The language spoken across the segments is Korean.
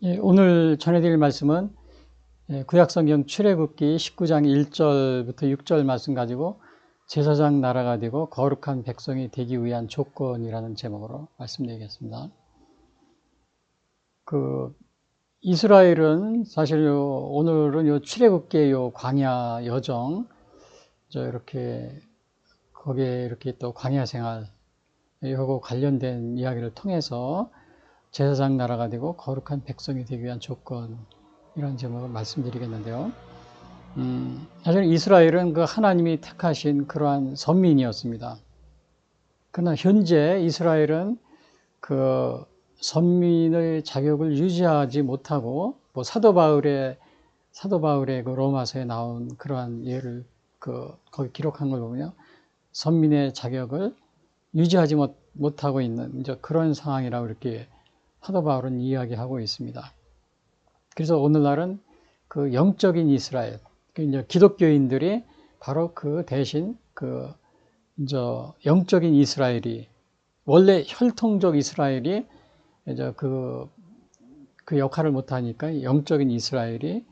예, 오늘 전해드릴 말씀은 구약성경 출애굽기 19장 1절부터 6절 말씀 가지고 제사장 나라가 되고 거룩한 백성이 되기 위한 조건이라는 제목으로 말씀드리겠습니다. 이스라엘은 사실 오늘은 출애굽기의 광야 여정, 이렇게 거기에 이렇게 또 광야 생활 하고 관련된 이야기를 통해서 제사장 나라가 되고 거룩한 백성이 되기 위한 조건이라는 제목을 말씀드리겠는데요. 사실 이스라엘은 그 하나님이 택하신 그러한 선민이었습니다. 그러나 현재 이스라엘은 그 선민의 자격을 유지하지 못하고, 사도 바울의 그 로마서에 나온 그러한 예를 거기 기록한 걸 보면요, 선민의 자격을 유지하지 못하고 있는 이제 그런 상황이라고 이렇게 사도 바울은 이야기하고 있습니다. 그래서 오늘날은 그 영적인 이스라엘, 이제 기독교인들이 바로 그 대신 이제 영적인 이스라엘이, 원래 혈통적 이스라엘이 이제 그 역할을 못하니까 영적인 이스라엘이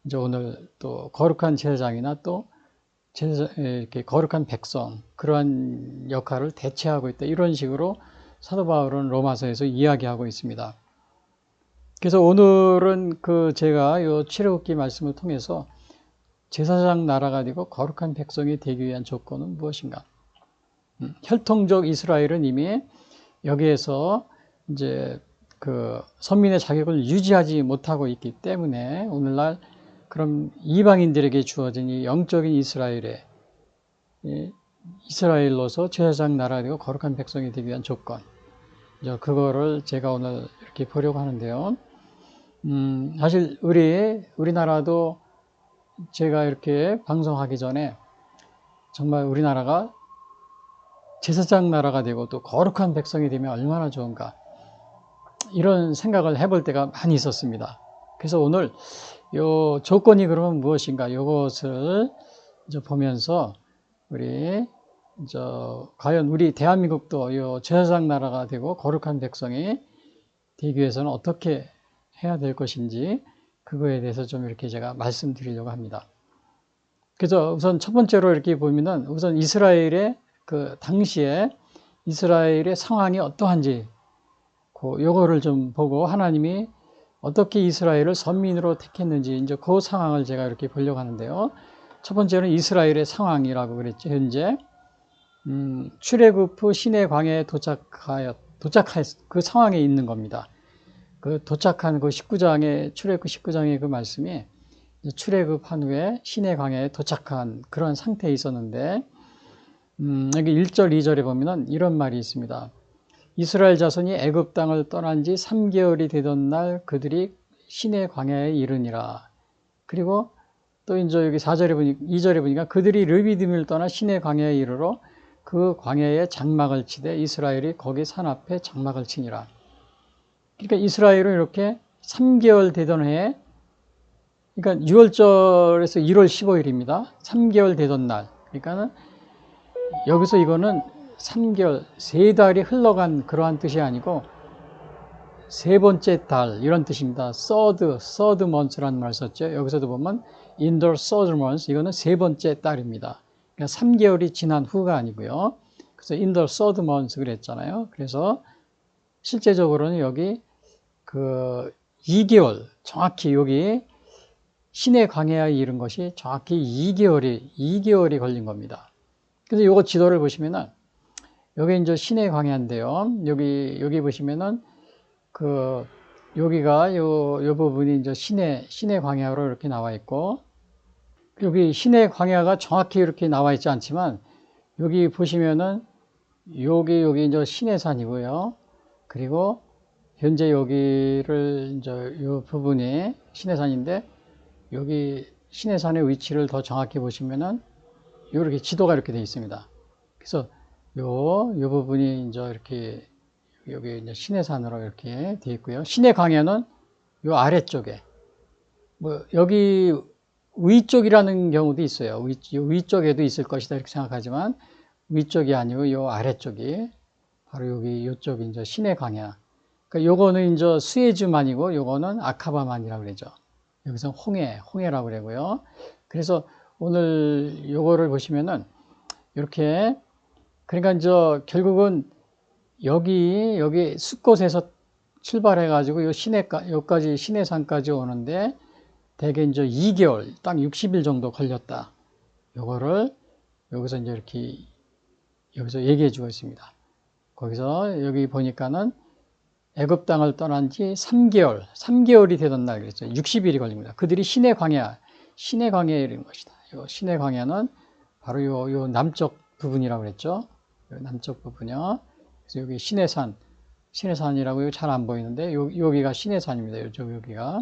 이제 오늘 또 거룩한 제사장이나 또 이렇게 거룩한 백성, 그러한 역할을 대체하고 있다. 이런 식으로 사도 바울은 로마서에서 이야기하고 있습니다. 그래서 오늘은 제가 이 출애굽기 말씀을 통해서 제사장 나라가 되고 거룩한 백성이 되기 위한 조건은 무엇인가? 혈통적 이스라엘은 이미 여기에서 이제 선민의 자격을 유지하지 못하고 있기 때문에 오늘날 그럼 이방인들에게 주어진 이 영적인 이스라엘로서 제사장 나라가 되고 거룩한 백성이 되기 위한 조건, 그거를 제가 오늘 이렇게 보려고 하는데요. 사실 우리나라도 제가 이렇게 방송하기 전에 정말 우리나라가 제사장 나라가 되고 또 거룩한 백성이 되면 얼마나 좋은가, 이런 생각을 해볼 때가 많이 있었습니다. 그래서 오늘 요 조건이 그러면 무엇인가, 이것을 이제 보면서 과연 우리 대한민국도 요 제사장 나라가 되고 거룩한 백성이 되기 위해서는 어떻게 해야 될 것인지, 그거에 대해서 좀 이렇게 제가 말씀드리려고 합니다. 그래서 우선 첫 번째로 이렇게 보면은, 우선 이스라엘의 당시에 이스라엘의 상황이 어떠한지, 요거를 좀 보고 하나님이 어떻게 이스라엘을 선민으로 택했는지, 이제 그 상황을 제가 이렇게 보려고 하는데요. 첫 번째는 이스라엘의 상황이라고 그랬죠. 현재 출애굽 후 시내 광야에 도착할 그 상황에 있는 겁니다. 도착한 출애굽 19장의 그 말씀이 출애굽한 후에 시내 광야에 도착한 그런 상태에 있었는데, 여기 1절, 2절에 보면은 이런 말이 있습니다. 이스라엘 자손이 애굽 땅을 떠난 지 3개월이 되던 날 그들이 시내 광야에 이르니라. 그리고 또 이제 여기 2절에 보니까 그들이 르비딤을 떠나 시내 광야에 이르러 그 광야에 장막을 치되 이스라엘이 거기 산 앞에 장막을 치니라. 그러니까 이스라엘은 이렇게 3개월 되던 해에, 그러니까 6월절에서 1월 15일입니다. 3개월 되던 날. 그러니까는 여기서 이거는 3개월, 3달이 흘러간 그러한 뜻이 아니고 세 번째 달, 이런 뜻입니다. third month라는 말 썼죠. 여기서도 보면 in the third month, 이거는 세 번째 달입니다. 그러니까 3개월이 지난 후가 아니고요. 그래서 in the third month 그랬잖아요. 그래서 실제적으로는 여기 2개월, 정확히 여기 시내 광야에 이른 것이 정확히 2개월이 걸린 겁니다. 그래서 요거 지도를 보시면은, 여기 이제 시내 광야인데요. 여기 보시면은, 여기가 요 부분이 이제 시내 광야로 이렇게 나와 있고, 여기 시내 광야가 정확히 이렇게 나와 있지 않지만, 여기 보시면은, 여기 이제 시내산이고요. 그리고 현재 여기를 이제 요 부분이 시내산인데, 여기 시내산의 위치를 더 정확히 보시면은 이렇게 지도가 이렇게 되어 있습니다. 그래서 요 부분이 이제 이렇게 여기 이제 시내산으로 이렇게 되어 있고요. 시내 광야는 요 아래쪽에, 여기 위쪽이라는 경우도 있어요. 위쪽에도 있을 것이다 이렇게 생각하지만 위쪽이 아니고 요 아래쪽이 바로 요쪽이 이제 시내 광야가 그러니까 요거는 이제 수에즈만이고 요거는 아카바만이라고 그러죠. 여기서 홍해라고 그러고요. 그래서 오늘 요거를 보시면은 이렇게 그러니까 이제 결국은 여기 숲곳에서 출발해 가지고 요 여기까지 시내산까지 오는데 대개 이제 2개월 딱 60일 정도 걸렸다. 요거를 여기서 이제 이렇게 여기서 얘기해 주고 있습니다. 거기서 여기 보니까는 애굽 땅을 떠난 지 3개월이 되던 날 그랬죠. 60일이 걸립니다. 그들이 신의 광야에 이른 것이다. 요 신의 광야는 바로 요 남쪽 부분이라고 그랬죠. 요 남쪽 부분이요. 그래서 여기 시내산이라고 잘 안 보이는데 여기가 시내산입니다. 여기가.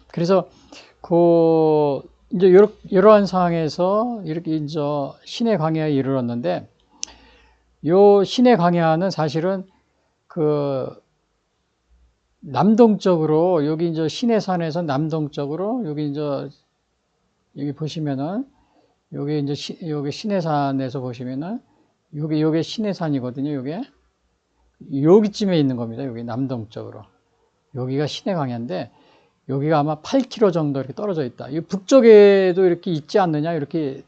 그래서 이제 이러한 상황에서 이렇게 이제 신의 광야에 이르렀는데 요 신의 광야는 사실은 남동쪽으로 여기 이제 시내산에서 남동쪽으로 여기 보시면은 여기 이제 여기 시내산에서 보시면은 요게 시내산이거든요. 요게 여기쯤에 있는 겁니다. 여기 남동쪽으로 여기가 신의 광야인데 여기가 아마 8km 정도 이렇게 떨어져 있다. 이 북쪽에도 이렇게 있지 않느냐 이렇게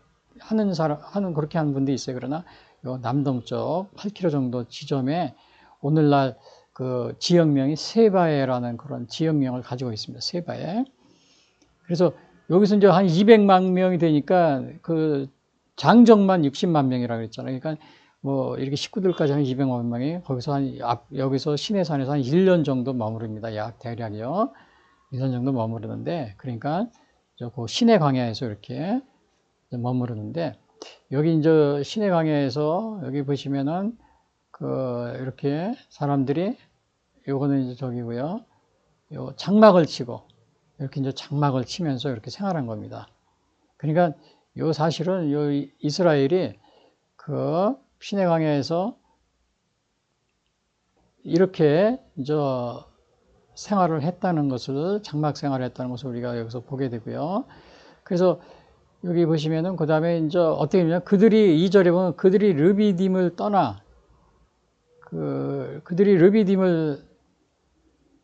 그렇게 하는 분도 있어요. 그러나 요 남동쪽 8km 정도 지점에 오늘날 그 지역명이 세바에라는 그런 지역명을 가지고 있습니다. 세바에. 그래서 여기서 이제 한 200만 명이 되니까 그 장정만 60만 명이라고 그랬잖아요. 그러니까 뭐 이렇게 식구들까지 한 200만 명이 거기서 여기서 시내산에서 한 1년 정도 머무릅니다. 대략이요. 1년 정도 머무르는데, 그러니까 그 시내 광야에서 이렇게 머무르는데, 여기 이제 시내 광야에서 여기 보시면은 이렇게 사람들이 요거는 이제 저기고요. 요 장막을 치고 이렇게 이제 장막을 치면서 이렇게 생활한 겁니다. 그러니까 요 사실은 요 이스라엘이 그 시내 광야에서 이렇게 이제 생활을 했다는 것을 장막 생활을 했다는 것을 우리가 여기서 보게 되고요. 그래서 여기 보시면은 그 다음에 이제 어떻게 되냐면 그들이 2절에 보면 그들이 르비딤을 떠나 그들이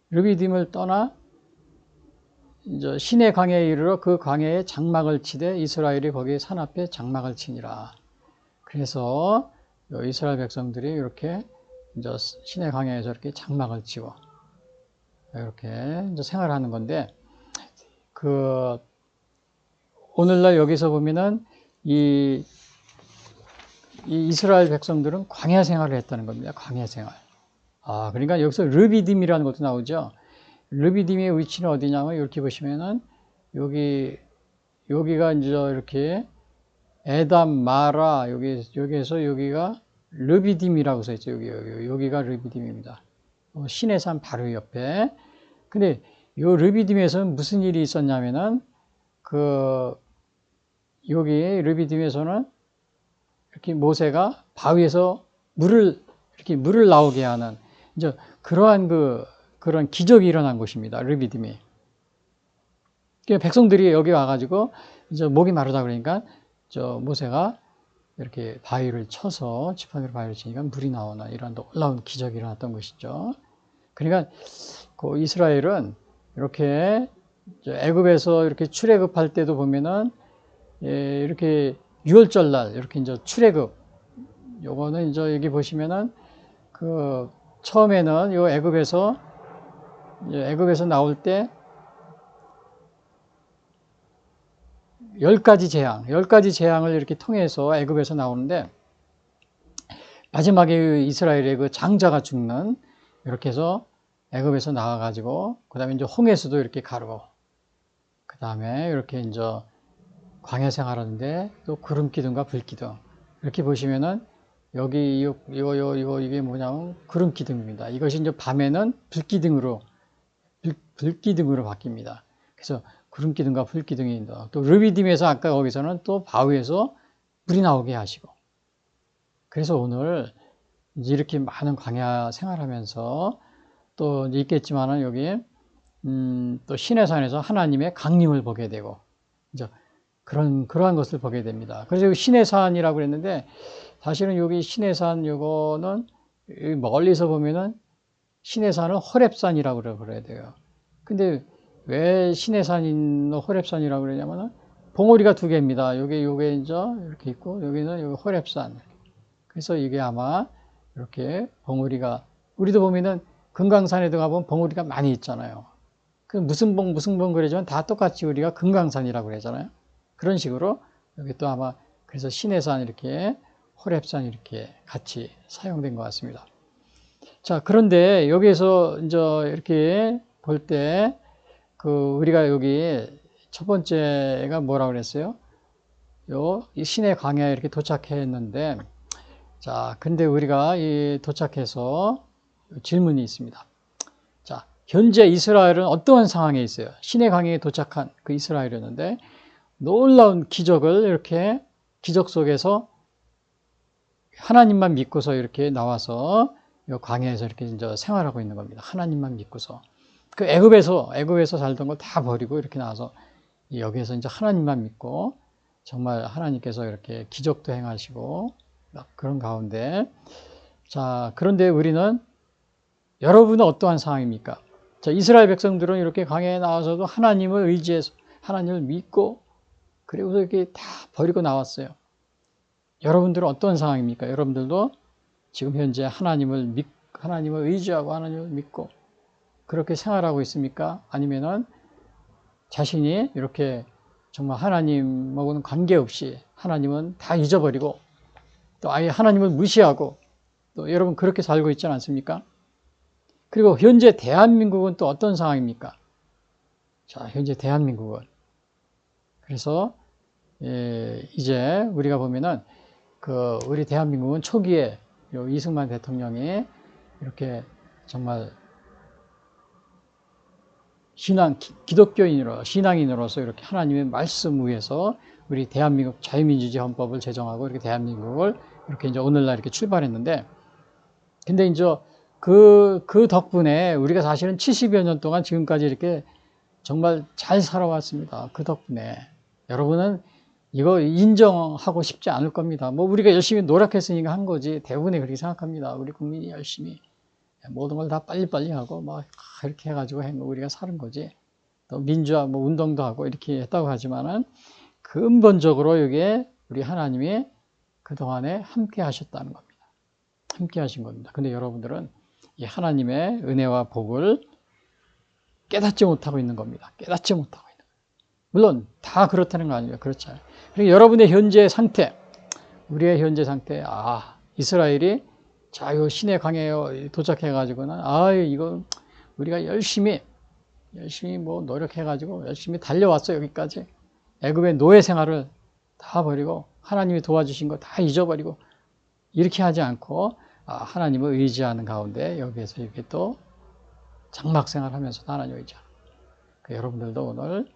르비딤을 떠나 이제 시내 광야에 이르러 그 광야에 장막을 치되 이스라엘이 거기에 산 앞에 장막을 치니라. 그래서 이스라엘 백성들이 이렇게 이제 시내 광야에서 이렇게 장막을 치고 이렇게 이제 생활하는 건데 오늘날 여기서 보면은 이 이스라엘 백성들은 광야 생활을 했다는 겁니다. 광야 생활. 그러니까 여기서 르비딤이라는 것도 나오죠. 르비딤의 위치는 어디냐면 이렇게 보시면은 여기가 이제 이렇게 에담, 마라 여기에서 여기가 르비딤이라고 써 있죠. 여기가 르비딤입니다. 시내산 바로 옆에. 근데 요 르비딤에서는 무슨 일이 있었냐면은 여기 르비딤에서는 이렇게 모세가 바위에서 물을 나오게 하는 이제 그런 기적이 일어난 곳입니다. 르비딤이. 백성들이 여기 와가지고 이제 목이 마르다 그러니까 모세가 이렇게 바위를 쳐서 지팡이로 바위를 치니까 물이 나오는 이런 놀라운 기적이 일어났던 것이죠. 그러니까 그 이스라엘은 이렇게 애굽에서 이렇게 출애굽할 때도 보면은 이렇게 유월절날 이렇게 이제 출애굽 요거는 이제 여기 보시면은 처음에는 요 애굽에서 나올 때 10가지 재앙을 이렇게 통해서 애굽에서 나오는데 마지막에 이스라엘의 그 장자가 죽는 이렇게 해서 애굽에서 나와가지고 그다음에 이제 홍해수도 이렇게 가르고 그다음에 이렇게 이제 광야 생활하는데 또 구름 기둥과 불 기둥 이렇게 보시면은 여기 이게 뭐냐면 구름 기둥입니다. 이것이 이제 밤에는 불 기둥으로 바뀝니다. 그래서 구름 기둥과 불 기둥이 또 르비딤에서 아까 거기서는 또 바위에서 물이 나오게 하시고 그래서 오늘 이제 이렇게 많은 광야 생활하면서 또 있겠지만은 여기 또 시내산에서 하나님의 강림을 보게 되고 이제 그러한 것을 보게 됩니다. 그래서 여기 시내산이라고 그랬는데 사실은 여기 시내산 요거는 멀리서 보면은 신의 산을 호렙산이라고 그래야 돼요. 근데 왜 신의 산인 호렙산이라고 그러냐면은 봉우리가 두 개입니다. 요게 이제 이렇게 있고 여기는 여기 호렙산. 그래서 이게 아마 이렇게 봉우리가 우리도 보면은 금강산에도 가보면 봉우리가 많이 있잖아요. 그 무슨 봉 그러지만 다 똑같이 우리가 금강산이라고 그러잖아요. 그런 식으로 여기 또 아마 그래서 신의 산 이렇게 호렙산 이렇게 같이 사용된 것 같습니다. 자, 그런데 여기에서 이제 이렇게 볼 때 그 우리가 여기 첫 번째가 뭐라고 그랬어요? 이 신의 광야에 이렇게 도착했는데 자, 근데 우리가 이 도착해서 질문이 있습니다. 자, 현재 이스라엘은 어떠한 상황에 있어요? 신의 광야에 도착한 그 이스라엘이었는데 놀라운 기적을 이렇게 기적 속에서 하나님만 믿고서 이렇게 나와서 이 광야에서 이렇게 이제 생활하고 있는 겁니다. 하나님만 믿고서. 그 애굽에서 살던 걸 다 버리고 이렇게 나와서 여기에서 이제 하나님만 믿고 정말 하나님께서 이렇게 기적도 행하시고 그런 가운데 자, 그런데 우리는 여러분은 어떠한 상황입니까? 자, 이스라엘 백성들은 이렇게 광야에 나와서도 하나님을 의지해서 하나님을 믿고 그리고 이렇게 다 버리고 나왔어요. 여러분들은 어떤 상황입니까? 여러분들도 지금 현재 하나님을 의지하고 하나님을 믿고 그렇게 생활하고 있습니까? 아니면은 자신이 이렇게 정말 하나님하고는 관계없이 하나님은 다 잊어버리고 또 아예 하나님을 무시하고 또 여러분 그렇게 살고 있지 않습니까? 그리고 현재 대한민국은 또 어떤 상황입니까? 자, 현재 대한민국은 그래서 이제 우리가 보면은 우리 대한민국은 초기에 이승만 대통령이 이렇게 정말 신앙인으로서 이렇게 하나님의 말씀 위에서 우리 대한민국 자유민주주의 헌법을 제정하고 이렇게 대한민국을 이렇게 이제 오늘날 이렇게 출발했는데, 근데 이제 그 덕분에 우리가 사실은 70여 년 동안 지금까지 이렇게 정말 잘 살아왔습니다. 그 덕분에. 여러분은 이거 인정하고 싶지 않을 겁니다. 뭐 우리가 열심히 노력했으니까 한 거지. 대부분이 그렇게 생각합니다. 우리 국민이 열심히 모든 걸 다 빨리빨리 하고 막 이렇게 해가지고 우리가 사는 거지. 또 민주화 뭐 운동도 하고 이렇게 했다고 하지만은 근본적으로 이게 우리 하나님이 그동안에 함께 하셨다는 겁니다. 함께 하신 겁니다. 근데 여러분들은 이 하나님의 은혜와 복을 깨닫지 못하고 있는 겁니다. 깨닫지 못하고 있는 거예요. 물론 다 그렇다는 거 아니에요. 그렇지 않아요. 그리고 여러분의 현재 상태, 우리의 현재 상태, 이스라엘이 자, 요 신의 광야에 도착해가지고는, 이거 우리가 열심히 뭐 노력해가지고 열심히 달려왔어, 여기까지. 애굽의 노예 생활을 다 버리고, 하나님이 도와주신 거 다 잊어버리고, 이렇게 하지 않고, 하나님을 의지하는 가운데, 여기에서 이렇게 또 장막 생활하면서 하나님을 의지하는. 여러분들도 오늘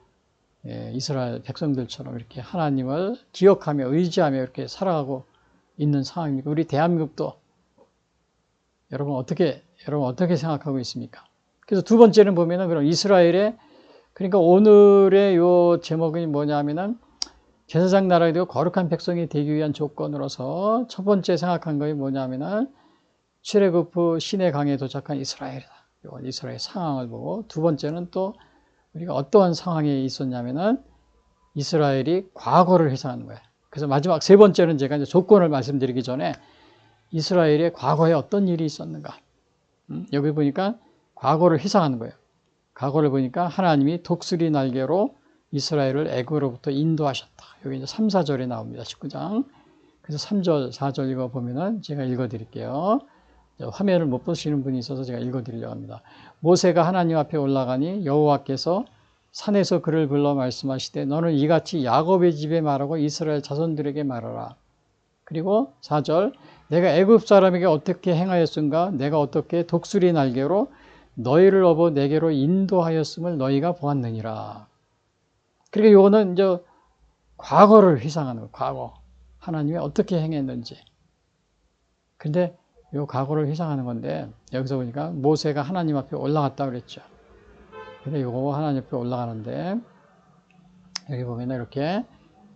이스라엘 백성들처럼 이렇게 하나님을 기억하며 의지하며 이렇게 살아가고 있는 상황입니다. 우리 대한민국도 여러분 어떻게 생각하고 있습니까? 그래서 두 번째는 보면은 그럼 이스라엘의 그러니까 오늘의 요 제목이 뭐냐면은 제사장 나라가 되고 거룩한 백성이 되기 위한 조건으로서 첫 번째 생각한 것이 뭐냐면은 출애굽 후 신의 강에 도착한 이스라엘이다. 이스라엘 상황을 보고 두 번째는 또 우리가 어떠한 상황에 있었냐면은 이스라엘이 과거를 회상하는 거예요. 그래서 마지막 세 번째는 제가 이제 조건을 말씀드리기 전에 이스라엘의 과거에 어떤 일이 있었는가. 여기 보니까 과거를 회상하는 거예요. 과거를 보니까 하나님이 독수리 날개로 이스라엘을 애굽으로부터 인도하셨다. 여기 이제 3, 4절에 나옵니다. 19장. 그래서 3절, 4절 이거 보면은 제가 읽어 드릴게요. 화면을 못 보시는 분이 있어서 제가 읽어 드리려고 합니다. 모세가 하나님 앞에 올라가니 여호와께서 산에서 그를 불러 말씀하시되 너는 이같이 야곱의 집에 말하고 이스라엘 자손들에게 말하라. 그리고 4절 내가 애굽 사람에게 어떻게 행하였은가 내가 어떻게 독수리 날개로 너희를 업어 내게로 인도하였음을 너희가 보았느니라. 그러니까 이거는 이제 과거를 회상하는 거예요. 과거. 하나님이 어떻게 행했는지. 근데 이 과거를 회상하는 건데 여기서 보니까 모세가 하나님 앞에 올라갔다 그랬죠. 근데 이거 하나님 앞에 올라가는데 여기 보면 이렇게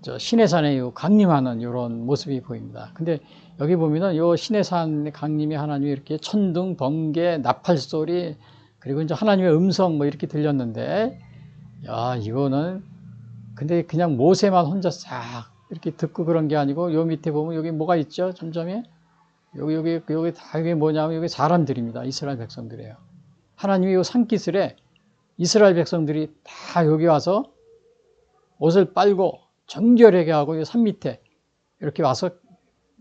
저 시내산에 강림하는 이런 모습이 보입니다. 근데 여기 보면은 요 시내산의 강림이 하나님이 이렇게 천둥, 번개, 나팔 소리, 그리고 이제 하나님의 음성 뭐 이렇게 들렸는데, 야, 이거는 근데 그냥 모세만 혼자 싹 이렇게 듣고 그런 게 아니고, 요 밑에 보면 여기 뭐가 있죠? 점점에 여기 다 이게 뭐냐면 여기 사람들입니다. 이스라엘 백성들이에요. 하나님이 요 산기슭에 이스라엘 백성들이 다 여기 와서 옷을 빨고 정결하게 하고 산 밑에 이렇게 와서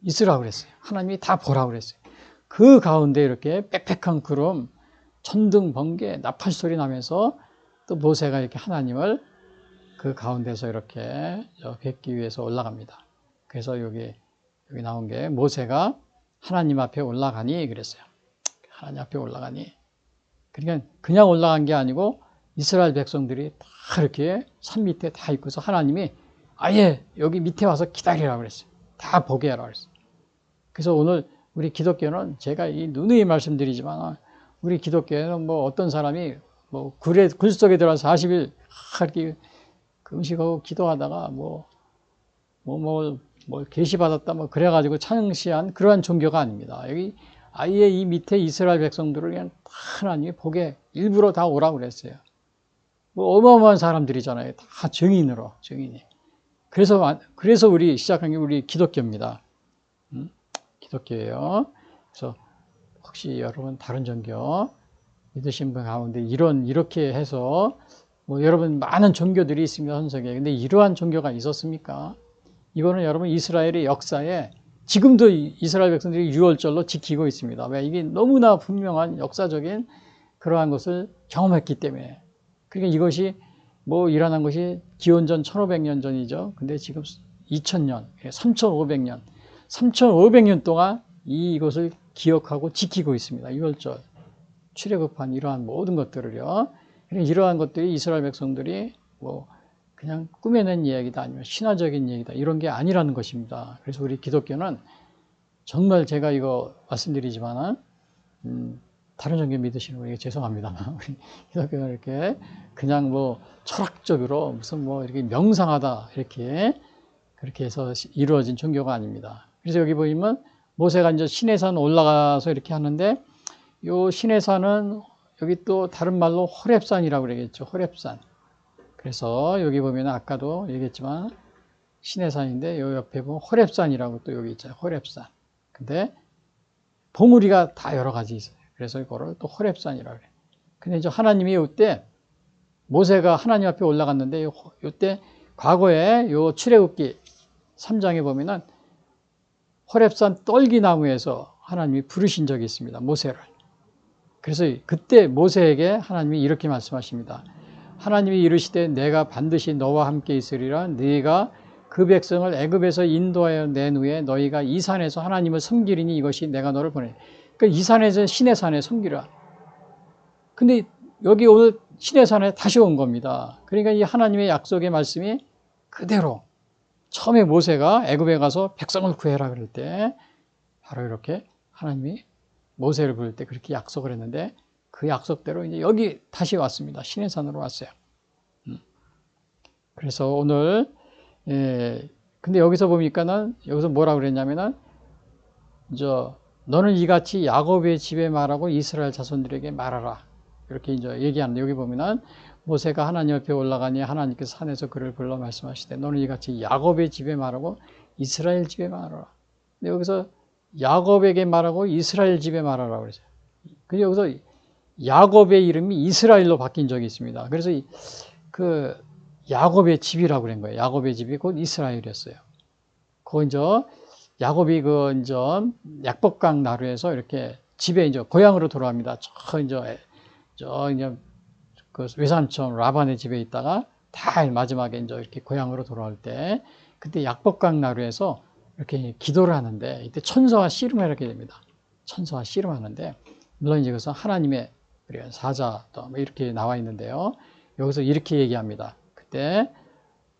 있으라고 그랬어요. 하나님이 다 보라고 그랬어요. 그 가운데 이렇게 빽빽한 구름, 천둥, 번개, 나팔 소리 나면서 또 모세가 이렇게 하나님을 그 가운데서 이렇게 뵙기 위해서 올라갑니다. 그래서 여기 나온 게 모세가 하나님 앞에 올라가니 그랬어요. 하나님 앞에 올라가니. 그러니까 그냥 올라간 게 아니고 이스라엘 백성들이 다 이렇게 산 밑에 다 있고서 하나님이 아예 여기 밑에 와서 기다리라고 그랬어요. 다 보게 하라고 그랬어요. 그래서 오늘 우리 기독교는 제가 이 누누이 말씀드리지만 우리 기독교에는 뭐 어떤 사람이 뭐 굴 속에 들어가서 40일 이렇게 금식하고 기도하다가 뭐 계시 받았다 뭐 그래가지고 창시한 그러한 종교가 아닙니다. 여기 아예 이 밑에 이스라엘 백성들을 그냥 하나님이 보게 일부러 다 오라고 그랬어요. 뭐 어마어마한 사람들이잖아요. 다 증인이. 그래서 우리 시작한 게 우리 기독교입니다. 기독교예요. 그래서 혹시 여러분 다른 종교 믿으신 분 가운데 이렇게 해서 뭐 여러분 많은 종교들이 있습니다. 전 세계에. 근데 이러한 종교가 있었습니까? 이거는 여러분 이스라엘의 역사에 지금도 이스라엘 백성들이 유월절로 지키고 있습니다. 왜? 이게 너무나 분명한 역사적인 그러한 것을 경험했기 때문에. 그러니까 이것이 뭐 일어난 것이 기원전 1500년 전이죠. 근데 지금 2000년, 3500년, 3500년 동안 이것을 기억하고 지키고 있습니다. 유월절, 출애굽한 이러한 모든 것들을요. 이러한 것들이 이스라엘 백성들이 뭐 그냥 꾸며낸 이야기다 아니면 신화적인 얘기다 이런 게 아니라는 것입니다. 그래서 우리 기독교는 정말 제가 이거 말씀드리지만은 다른 종교 믿으시는 분에게 죄송합니다만 우리 기독교는 이렇게 그냥 뭐 철학적으로 무슨 뭐 이렇게 명상하다 이렇게 그렇게 해서 이루어진 종교가 아닙니다. 그래서 여기 보시면 모세가 이제 시내산 올라가서 이렇게 하는데 요 시내산은 여기 또 다른 말로 호렙산이라고 그러겠죠. 호렙산. 그래서 여기 보면 아까도 얘기했지만 시내산인데 요 옆에 보면 호렙산이라고 또 여기 있잖아요. 호렙산. 근데 봉우리가 다 여러 가지 있어요. 그래서 이거를 또 호렙산이라고 그래요. 근데 이제 하나님이 이때 모세가 하나님 앞에 올라갔는데 이때 과거에 요 출애굽기 3장에 보면은 호렙산 떨기나무에서 하나님이 부르신 적이 있습니다. 모세를. 그래서 그때 모세에게 하나님이 이렇게 말씀하십니다. 하나님이 이르시되 내가 반드시 너와 함께 있으리라. 네가 그 백성을 애굽에서 인도하여 낸 후에 너희가 이 산에서 하나님을 섬기리니 이것이 내가 너를 보내. 그러니까 이 산에서 시내산에 섬기라. 근데 여기 오늘 시내산에 다시 온 겁니다. 그러니까 이 하나님의 약속의 말씀이 그대로 처음에 모세가 애굽에 가서 백성을 구해라 그럴 때 바로 이렇게 하나님이 모세를 부를 때 그렇게 약속을 했는데 그 약속대로 이제 여기 다시 왔습니다. 시내산으로 왔어요. 그래서 오늘 근데 여기서 보니까는 여기서 뭐라 그랬냐면은 너는 이같이 야곱의 집에 말하고 이스라엘 자손들에게 말하라. 이렇게 이제 얘기하는데 여기 보면은 모세가 하나님 옆에 올라가니 하나님께서 산에서 그를 불러 말씀하시되 너는 이같이 야곱의 집에 말하고 이스라엘 집에 말하라. 근데 여기서 야곱에게 말하고 이스라엘 집에 말하라 그랬어요. 근데 여기서 야곱의 이름이 이스라엘로 바뀐 적이 있습니다. 그래서 그 야곱의 집이라고 그런 거예요. 야곱의 집이 곧 이스라엘이었어요. 그 이제 야곱이 그 이제 약복강 나루에서 이렇게 집에 이제 고향으로 돌아갑니다. 저 이제 그 외삼촌 라반의 집에 있다가 다 마지막에 이제 이렇게 고향으로 돌아올 때 그때 약복강 나루에서 이렇게 기도를 하는데 이때 천사와 씨름을 하게 됩니다. 천사와 씨름하는데 물론 이제 그래서 하나님의 사자 또 이렇게 나와 있는데요. 여기서 이렇게 얘기합니다. 그때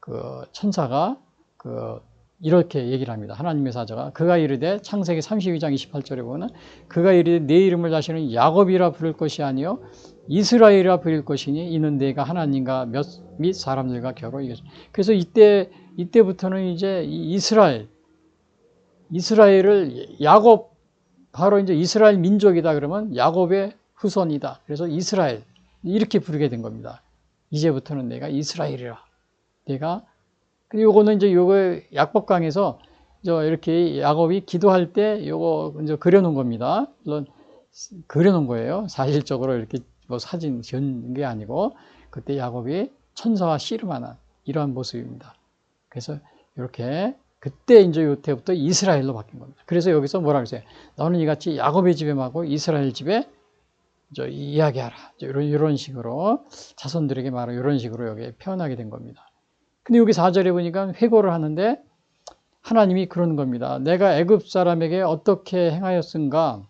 그 천사가 그 이렇게 얘기를 합니다. 하나님의 사자가 그가 이르되 창세기 32장 28절에 보면 그가 이르되 내 이름을 다시는 야곱이라 부를 것이 아니요 이스라엘이라 부를 것이니 이는 내가 하나님과 및 사람들과 겨루 이겼습니다. 그래서 이때부터는 이제 이스라엘을 야곱 바로 이제 이스라엘 민족이다 그러면 야곱의 후손이다. 그래서 이스라엘 이렇게 부르게 된 겁니다. 이제부터는 내가 이스라엘이라. 내가 요거는 이제 요거 약법강에서 이렇게 야곱이 기도할 때 요거 이제 그려놓은 겁니다. 물론 그려놓은 거예요. 사실적으로 이렇게 뭐 사진 지은 게 아니고 그때 야곱이 천사와 씨름하는 이러한 모습입니다. 그래서 이렇게 그때 이제 요때부터 이스라엘로 바뀐 겁니다. 그래서 여기서 뭐라 그러세요? 너는 이같이 야곱의 집에 말고 이스라엘 집에 이야기하라. 이런 식으로 자손들에게 말하고 이런 식으로 여기 표현하게 된 겁니다. 근데 여기 4절에 보니까 회고를 하는데 하나님이 그러는 겁니다. 내가 애굽 사람에게 어떻게 행하였은가?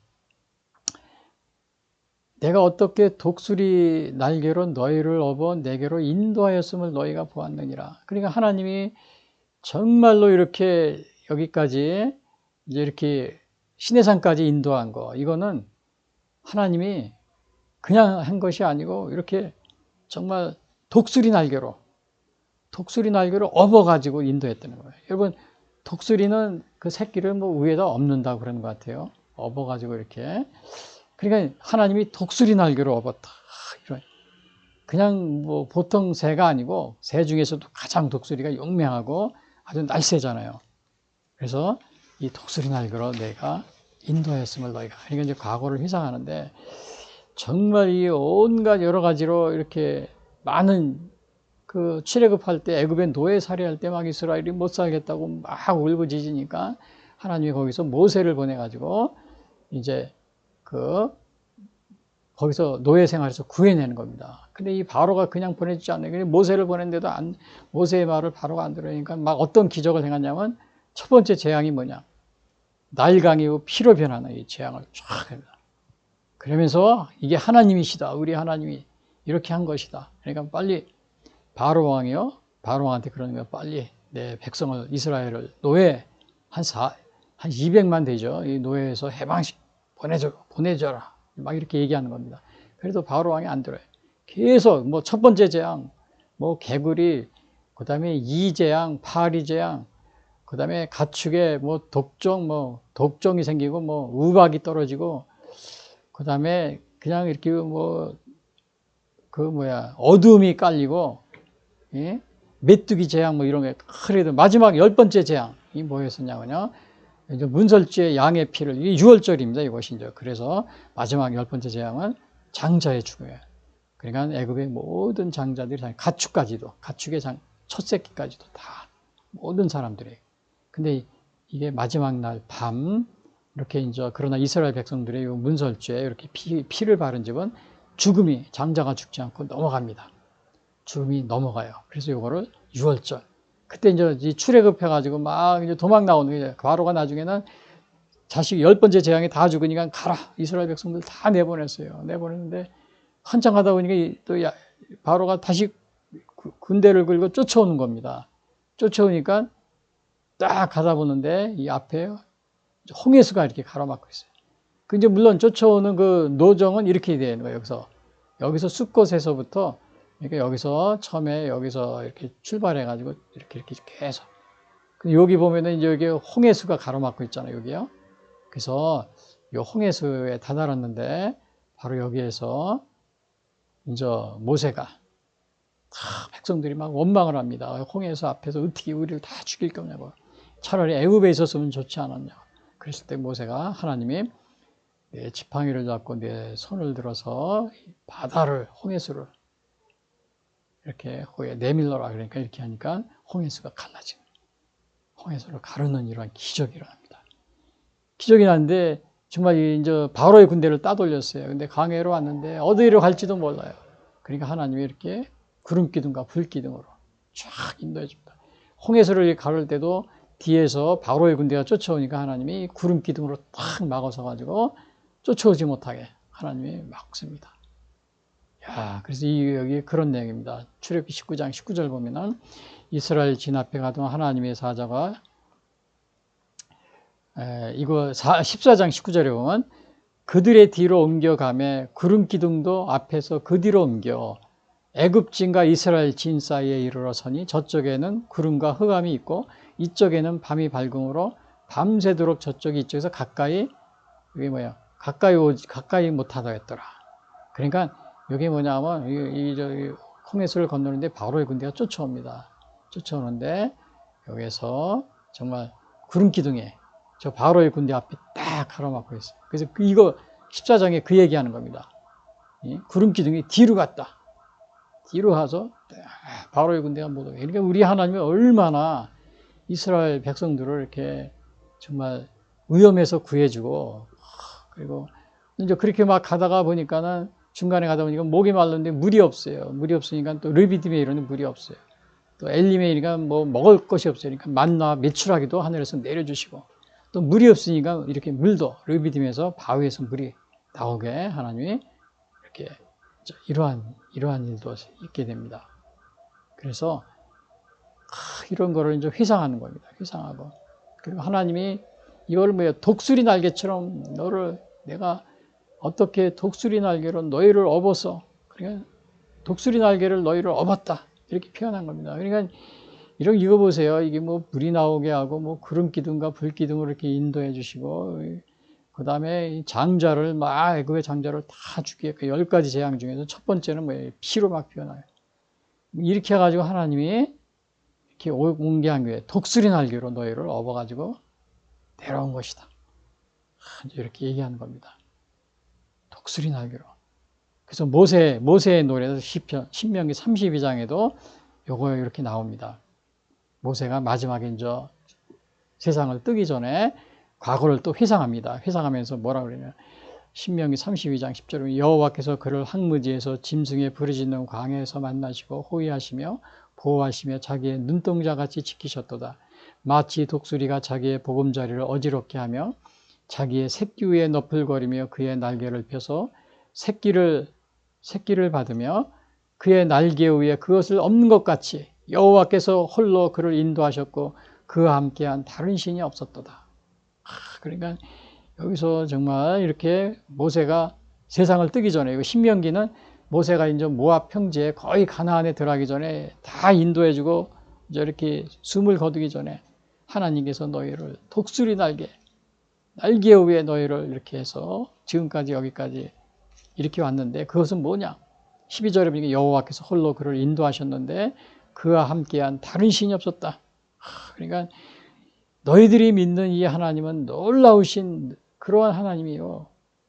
내가 어떻게 독수리 날개로 너희를 업어 내게로 인도하였음을 너희가 보았느니라. 그러니까 하나님이 정말로 이렇게 여기까지 이제 이렇게 시내산까지 인도한 거, 이거는 하나님이 그냥 한 것이 아니고 이렇게 정말 독수리 날개로 업어가지고 인도했다는 거예요. 여러분, 독수리는 그 새끼를 뭐 위에다 엎는다고 그러는 것 같아요. 업어가지고 이렇게. 그러니까 하나님이 독수리 날개로 업었다. 그냥 뭐 보통 새가 아니고 새 중에서도 가장 독수리가 용맹하고 아주 날쌔잖아요. 그래서 이 독수리 날개로 내가 인도했음을 너희가. 그러니까 이제 과거를 회상하는데 정말 이 온갖 여러 가지로 이렇게 많은 그 출애굽할 때 애굽에 노예 살해할 때 막 이스라엘이 못 살겠다고 막 울부짖으니까 하나님이 거기서 모세를 보내가지고 이제 거기서 노예 생활에서 구해내는 겁니다. 근데 이 바로가 그냥 보내주지 않는, 모세를 보냈는데도 모세의 말을 바로가 안 들으니까 막 어떤 기적을 행하냐면 첫 번째 재앙이 뭐냐? 나일강이 피로 변하는 이 재앙을 쫙 합니다. 그러면서 이게 하나님이시다. 우리 하나님이 이렇게 한 것이다. 그러니까 빨리 바로 왕한테 그러는 거야. 빨리 내 백성을, 이스라엘을 노예 한 200만 되죠. 이 노예에서 해방식 보내줘라. 막 이렇게 얘기하는 겁니다. 그래도 바로 왕이 안 들어요. 계속 뭐 첫 번째 재앙, 뭐 개구리, 그 다음에 이재앙, 파리재앙, 그 다음에 가축에 뭐 독종이 생기고 뭐 우박이 떨어지고, 그 다음에 그냥 이렇게 어둠이 깔리고, 예? 메뚜기 재앙 뭐 이런 게, 그래도 마지막 10번째 재앙이 뭐였었냐면요. 이제 문설주의 양의 피를, 이게 6월절입니다. 이것이 이제. 그래서 마지막 10번째 재앙은 장자의 죽음이에요. 그러니까 애굽의 모든 장자들이, 가축의 첫 새끼까지도 다, 모든 사람들이. 근데 이게 마지막 날 밤, 이렇게 이제, 그러나 이스라엘 백성들의 문설주에 이렇게 피를 바른 집은 장자가 죽지 않고 넘어갑니다. 죽음이 넘어가요. 그래서 이거를 6월절. 그때 이제 출애굽해가지고 막 이제 도망 나오는 거예요. 바로가 나중에는 자식 10번째 재앙에 다 죽으니까 가라. 이스라엘 백성들 다 내보냈어요. 내보냈는데 한참 가다 보니까 또 바로가 다시 군대를 끌고 쫓아오는 겁니다. 쫓아오니까 딱 가다 보는데 이 앞에 홍해수가 이렇게 가로막고 있어요. 그 이제 물론 쫓아오는 그 노정은 이렇게 되는 거예요. 여기서 숫곳에서부터, 그러니까 여기서 처음에 여기서 이렇게 출발해가지고 이렇게 계속. 여기 보면은 이제 여기 홍해수가 가로막고 있잖아요. 여기요. 그래서 이 홍해수에 다다랐는데 바로 여기에서 이제 모세가 백성들이 막 원망을 합니다. 홍해수 앞에서 어떻게 우리를 다 죽일 거냐고. 차라리 애굽에 있었으면 좋지 않았냐. 그랬을 때 모세가 하나님이 내 지팡이를 잡고 내 손을 들어서 바다를, 홍해수를 이렇게 내밀러라. 그러니까 이렇게 하니까 홍해수가 갈라진, 홍해수를 가르는 이러한 기적이 일어납니다. 기적이 나는데 정말 이제 바로의 군대를 따돌렸어요. 근데 강해로 왔는데 어디로 갈지도 몰라요. 그러니까 하나님이 이렇게 구름 기둥과 불 기둥으로 쫙 인도해 줍니다. 홍해수를 가를 때도 뒤에서 바로의 군대가 쫓아오니까 하나님이 구름 기둥으로 탁 막아서 가지고 쫓아오지 못하게 하나님이 막습니다. 그래서 여기 그런 내용입니다. 출애굽기 19장 19절 보면은 이스라엘 진 앞에 가던 하나님의 사자가 이거 14장 19절에 보면 그들의 뒤로 옮겨가매 구름 기둥도 앞에서 그 뒤로 옮겨 애굽진과 이스라엘 진 사이에 이르러 서니 저쪽에는 구름과 흑암이 있고 이쪽에는 밤이 밝음으로 밤새도록 저쪽이 이쪽에서 가까이 이게 뭐야 가까이 못하다 했더라. 그러니까 이게 뭐냐면 이 홍해수를 건너는데 바로의 군대가 쫓아옵니다. 쫓아오는데 여기서 정말 구름 기둥에 저 바로의 군대 앞에 딱 가로막고 있어요. 그래서 이거 14장에 그 얘기하는 겁니다. 구름 기둥이 뒤로 갔다. 뒤로 가서 바로의 군대가 못 오게. 그러니까 우리 하나님이 얼마나 이스라엘 백성들을 이렇게 정말 위험에서 구해주고, 그리고 이제 그렇게 막 가다가 보니까는 중간에 가다 보니까 목이 말랐는데 물이 없어요. 물이 없으니까 또 르비디메이로는 물이 없어요. 또 엘리메이가 뭐 먹을 것이 없어요. 그러니까 만나 메추라기도 하늘에서 내려주시고, 또 물이 없으니까 이렇게 물도 르비딤에서 바위에서 물이 나오게 하나님이 이렇게 이러한 일도 있게 됩니다. 그래서 이런 거를 이제 회상하는 겁니다. 회상하고, 그리고 하나님이 이걸 뭐야 독수리 날개처럼 너를 내가 어떻게 독수리 날개로 너희를 업어서, 그러니까 독수리 날개를 너희를 업었다 이렇게 표현한 겁니다. 그러니까 이거 보세요. 이게 뭐 불이 나오게 하고 뭐 구름 기둥과 불 기둥으로 이렇게 인도해 주시고, 그 다음에 장자를 막 애굽의 장자를 다 죽게 그 10가지 재앙 중에서 첫 번째는 뭐예요? 피로 막 표현해요. 이렇게 해가지고 하나님이 이렇게 옹기한 거예요. 독수리 날개로 너희를 업어가지고 데려온 것이다. 이렇게 얘기하는 겁니다. 독수리 날개로. 그래서 모세의 노래에서 시편, 신명기 32장에도 요거 이렇게 나옵니다. 모세가 마지막에 이제 세상을 뜨기 전에 과거를 또 회상합니다. 회상하면서 뭐라 그러냐. 신명기 32장 10절에 여호와께서 그를 항무지에서 짐승의 부르짖는 광야에서 만나시고 호위하시며 보호하시며 자기의 눈동자같이 지키셨도다. 마치 독수리가 자기의 보금자리를 어지럽게 하며 자기의 새끼 위에 너풀거리며 그의 날개를 펴서 새끼를 받으며 그의 날개 위에 그것을 엎는 것 같이 여호와께서 홀로 그를 인도하셨고 그와 함께한 다른 신이 없었도다. 그러니까 여기서 정말 이렇게 모세가 세상을 뜨기 전에, 이거 신명기는 모세가 이제 모압 평지에 거의 가나안에 들어가기 전에 다 인도해주고 이제 이렇게 숨을 거두기 전에 하나님께서 너희를 독수리 날개 위에 너희를 이렇게 해서 지금까지 여기까지 이렇게 왔는데 그것은 뭐냐? 12절에 보니까 여호와께서 홀로 그를 인도하셨는데 그와 함께한 다른 신이 없었다. 그러니까 너희들이 믿는 이 하나님은 놀라우신 그러한 하나님이요.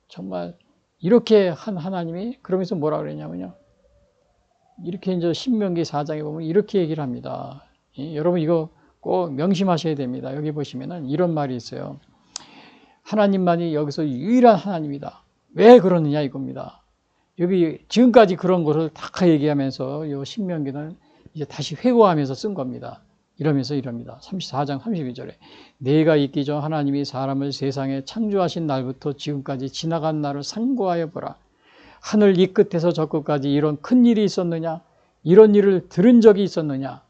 정말 이렇게 한 하나님이 그러면서 뭐라 그랬냐면요. 이렇게 이제 신명기 4장에 보면 이렇게 얘기를 합니다. 여러분 이거 꼭 명심하셔야 됩니다. 여기 보시면은 이런 말이 있어요. 하나님만이 여기서 유일한 하나님이다. 왜 그러느냐 이겁니다. 여기 지금까지 그런 것을 다 얘기하면서 이 신명기는 이제 다시 회고하면서 쓴 겁니다. 이러면서 이럽니다. 34장 32절에 내가 있기 전 하나님이 사람을 세상에 창조하신 날부터 지금까지 지나간 날을 상고하여 보라. 하늘 이 끝에서 저 끝까지 이런 큰 일이 있었느냐? 이런 일을 들은 적이 있었느냐?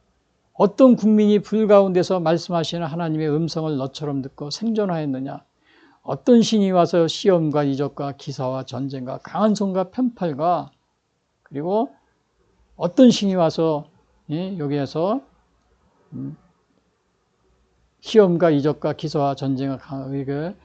어떤 국민이 불 가운데서 말씀하시는 하나님의 음성을 너처럼 듣고 생존하였느냐? 어떤 신이 와서 시험과 이적과 기사와 전쟁과 강한 손과 편팔과 그리고 어떤 신이 와서 여기에서 시험과 이적과 기사와 전쟁과 강한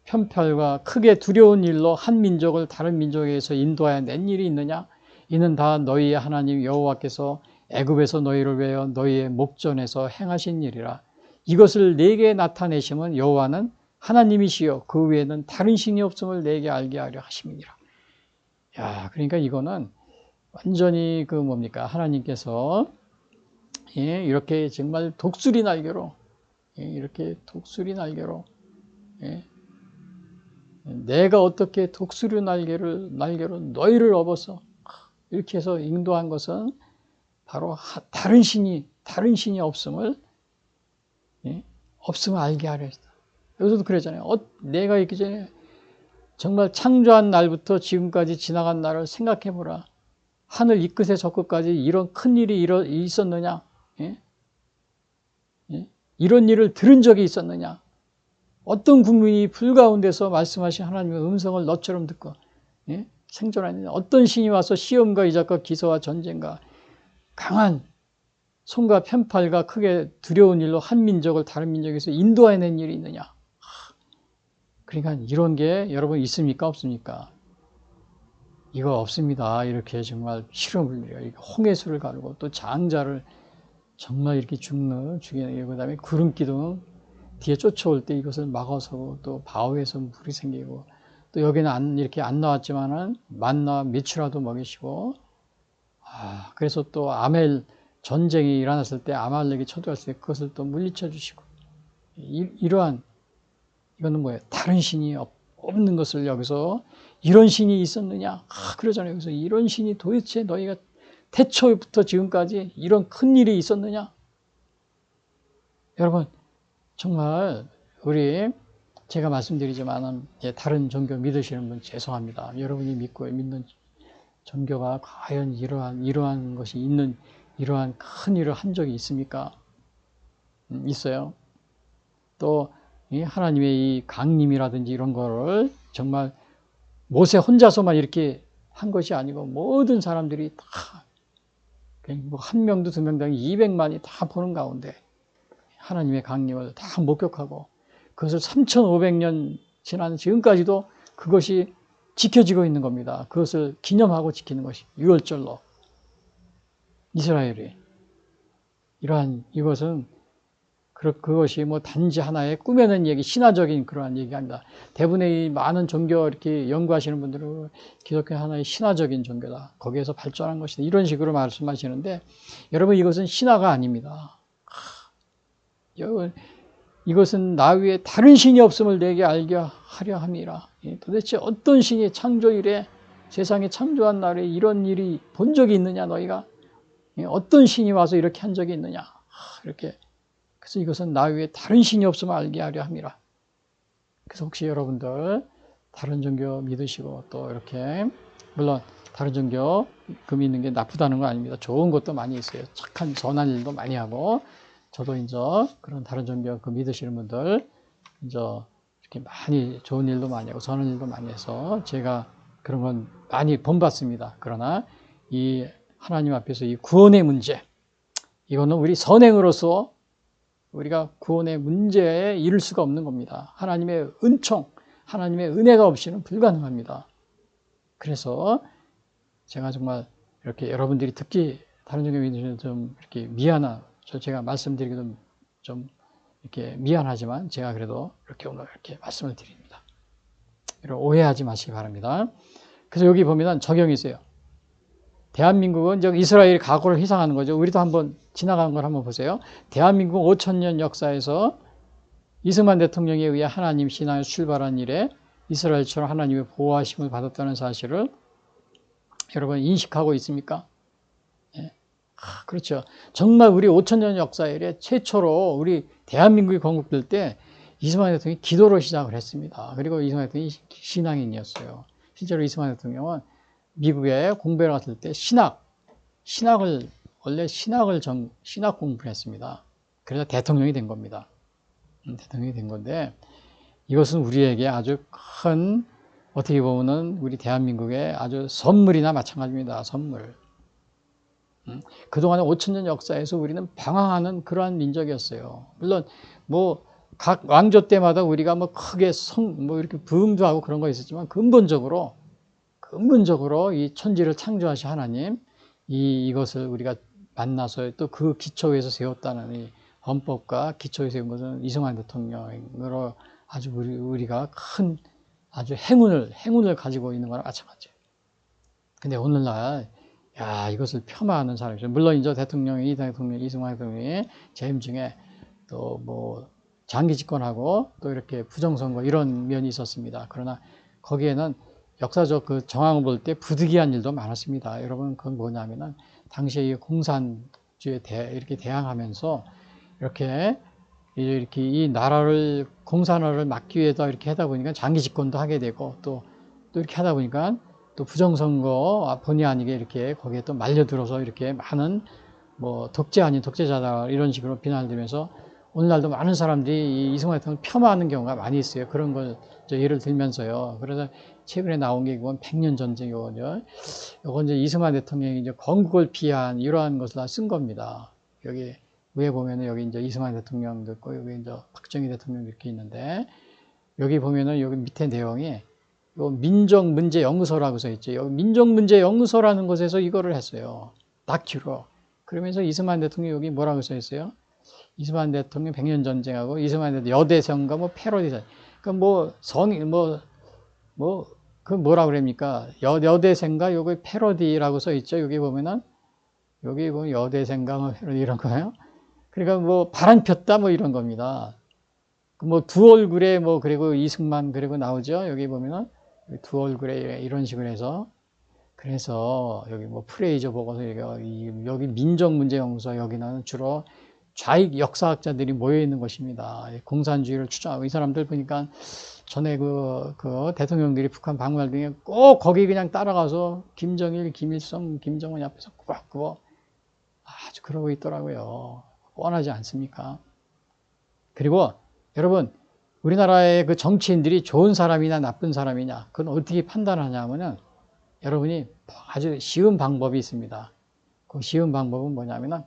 편팔과 크게 두려운 일로 한 민족을 다른 민족에서 인도하여 낸 일이 있느냐? 이는 다 너희의 하나님 여호와께서 애굽에서 너희를 위하여 너희의 목전에서 행하신 일이라. 이것을 내게 나타내심은 여호와는 하나님이시여 그 외에는 다른 신이 없음을 내게 알게 하려 하심이니라. 야, 그러니까 이거는 완전히 그 뭡니까? 하나님께서 이렇게 정말 독수리 날개로 이렇게 독수리 날개로 내가 어떻게 독수리 날개로 너희를 업어서 이렇게 해서 인도한 것은 바로 다른 신이 없음을 알게 하려 했다. 여기서도 그랬잖아요. 내가 있기 전에 정말 창조한 날부터 지금까지 지나간 날을 생각해 보라. 하늘 이 끝에 저 끝까지 이런 큰 일이 있었느냐? 이런 일을 들은 적이 있었느냐? 어떤 국민이 불 가운데서 말씀하신 하나님의 음성을 너처럼 듣고 생존하느냐. 어떤 신이 와서 시험과 이적과 기사와 전쟁과 강한 손과 편팔과 크게 두려운 일로 한 민족을 다른 민족에서 인도해낸 일이 있느냐. 그러니까 이런 게 여러분 있습니까? 없습니까? 이거 없습니다. 이렇게 정말 실험을 홍해수를 가르고 또 장자를 정말 이렇게 죽이는, 그 다음에 구름 기둥 뒤에 쫓아올 때 이것을 막아서고 또 바위에서 물이 생기고 또 여기는 이렇게 안 나왔지만은 만나 메추라도 먹이시고 그래서 또 아멜 전쟁이 일어났을 때 아말렉이 쳐들어왔을 때 그것을 또 물리쳐 주시고 이러한 이거는 뭐예요? 다른 신이 없는 것을 여기서 이런 신이 있었느냐? 그러잖아요. 여기서 이런 신이 도대체 너희가 태초부터 지금까지 이런 큰 일이 있었느냐? 여러분 정말 우리 제가 말씀드리지만 다른 종교 믿으시는 분 죄송합니다. 여러분이 믿고 믿는 종교가 과연 이러한 것이 있는 이러한 큰 일을 한 적이 있습니까? 있어요. 또 하나님의 이 강림이라든지 이런 거를 정말 모세 혼자서만 이렇게 한 것이 아니고 모든 사람들이 다 뭐 한 명도 두 명도 아니고 200만이 다 보는 가운데 하나님의 강림을 다 목격하고 그것을 3,500년 지난 지금까지도 그것이 지켜지고 있는 겁니다. 그것을 기념하고 지키는 것이 6월절로 이스라엘이 이것은 그것이 뭐 단지 하나의 꾸며낸 얘기, 신화적인 그러한 얘기가 아니다. 대부분의 이 많은 종교 이렇게 연구하시는 분들은 기독교 하나의 신화적인 종교다. 거기에서 발전한 것이다. 이런 식으로 말씀하시는데 여러분 이것은 신화가 아닙니다. 이것은 나 위에 다른 신이 없음을 내게 알게 하려 함이라. 도대체 어떤 신이 창조 이래 세상에 창조한 날에 이런 일이 본 적이 있느냐 너희가? 어떤 신이 와서 이렇게 한 적이 있느냐? 이렇게. 그래서 이것은 나 위에 다른 신이 없음을 알게 하려 함이라. 그래서 혹시 여러분들 다른 종교 믿으시고 또 이렇게 물론 다른 종교 그 믿는 게 나쁘다는 거 아닙니다. 좋은 것도 많이 있어요. 착한 선한 일도 많이 하고 저도 이제 그런 다른 종교 그 믿으시는 분들 이제 이렇게 많이 좋은 일도 많이 하고 선한 일도 많이 해서 제가 그런 건 많이 본받습니다. 그러나 이 하나님 앞에서 이 구원의 문제 이거는 우리 선행으로서 우리가 구원의 문제에 이를 수가 없는 겁니다. 하나님의 은총, 하나님의 은혜가 없이는 불가능합니다. 그래서 제가 정말 이렇게 여러분들이 특히 다른 종교 믿으시는 좀 이렇게 제가 말씀드리기도 좀 이렇게 미안하지만 제가 그래도 이렇게 오늘 이렇게 말씀을 드립니다. 오해하지 마시기 바랍니다. 그래서 여기 보면 적용이 있어요. 대한민국은 이스라엘이 과거를 희생하는 거죠. 우리도 한번 지나간 걸 한번 보세요. 대한민국 5,000년 역사에서 이승만 대통령에 의해 하나님 신앙에 출발한 일에 이스라엘처럼 하나님의 보호하심을 받았다는 사실을 여러분 인식하고 있습니까? 예. 그렇죠. 정말 우리 5,000년 역사 이래 최초로 우리 대한민국이 건국될 때 이승만 대통령이 기도로 시작을 했습니다. 그리고 이승만 대통령이 신앙인이었어요. 실제로 이승만 대통령은 미국에 공부를 갔을 때 신학 공부를 했습니다. 그래서 대통령이 된 겁니다. 대통령이 된 건데 이것은 우리에게 아주 큰 어떻게 보면은 우리 대한민국의 아주 선물이나 마찬가지입니다. 선물. 그동안의 5,000년 역사에서 우리는 방황하는 그러한 민족이었어요. 물론 뭐 각 왕조 때마다 우리가 뭐 크게 이렇게 부흥도 하고 그런 거 있었지만 근본적으로 이 천지를 창조하신 하나님, 이것을 우리가 만나서 또 그 기초에서 세웠다는 이 헌법과 기초에 세운 것은 이승만 대통령으로 아주 우리가 큰 아주 행운을 가지고 있는 거랑 마찬가지예요. 근데 오늘날, 이것을 폄하하는 사람이죠. 물론 이제 이승만 대통령이 재임 중에 또 뭐 장기 집권하고 또 이렇게 부정선거 이런 면이 있었습니다. 그러나 거기에는 역사적 그 정황을 볼 때 부득이한 일도 많았습니다. 여러분, 그건 뭐냐면은, 당시에 이 공산주의에 이렇게 대항하면서, 이렇게 이 공산화를 막기 위해서 이렇게 하다 보니까 장기 집권도 하게 되고, 또 이렇게 하다 보니까 또 부정선거 본의 아니게 이렇게 거기에 또 말려들어서 이렇게 많은 뭐 독재 아닌 독재자다 이런 식으로 비난을 들면서 오늘날도 많은 사람들이 이 이승만 대통령을 폄하하는 경우가 많이 있어요. 그런 걸 예를 들면서요. 그래서 최근에 나온 게 이건 100년 전쟁이거든요. 이건 이제 이승만 대통령이 이제 건국을 피한 이러한 것을 다 쓴 겁니다. 여기 위에 보면은 여기 이제 이승만 대통령도 있고 여기 이제 박정희 대통령도 이렇게 있는데 여기 보면은 여기 밑에 내용이 요 민족문제연구소라고 써 있죠. 여기 민족문제연구소라는 곳에서 이거를 했어요. 다큐로. 그러면서 이승만 대통령이 여기 뭐라고 써 있어요? 이승만 대통령 100년 전쟁하고 이승만 대통령 여대성과 뭐 패러디전. 그러니까 그 뭐라 그럽니까? 여대생과 여기 패러디라고 써 있죠. 여기 보면은 여기 보면 여대생과 뭐 패러디 이런 거예요. 그러니까 뭐 바람 폈다 뭐 이런 겁니다. 뭐 두 얼굴에 뭐 그리고 이승만 그리고 나오죠. 여기 보면은 두 얼굴에 이런 식으로 해서 그래서 여기 뭐 프레이저 보고서 여기 민족문제연구소 여기는 주로 좌익 역사학자들이 모여 있는 곳입니다. 공산주의를 추정하고 이 사람들 보니까 전에 그 대통령들이 북한 방문할 때 꼭 거기 그냥 따라가서 김정일, 김일성, 김정은 앞에서 꾸벅꾸벅 아주 그러고 있더라고요. 뻔하지 않습니까? 그리고 여러분 우리나라의 그 정치인들이 좋은 사람이냐 나쁜 사람이냐 그건 어떻게 판단하냐면은 여러분이 아주 쉬운 방법이 있습니다. 그 쉬운 방법은 뭐냐면은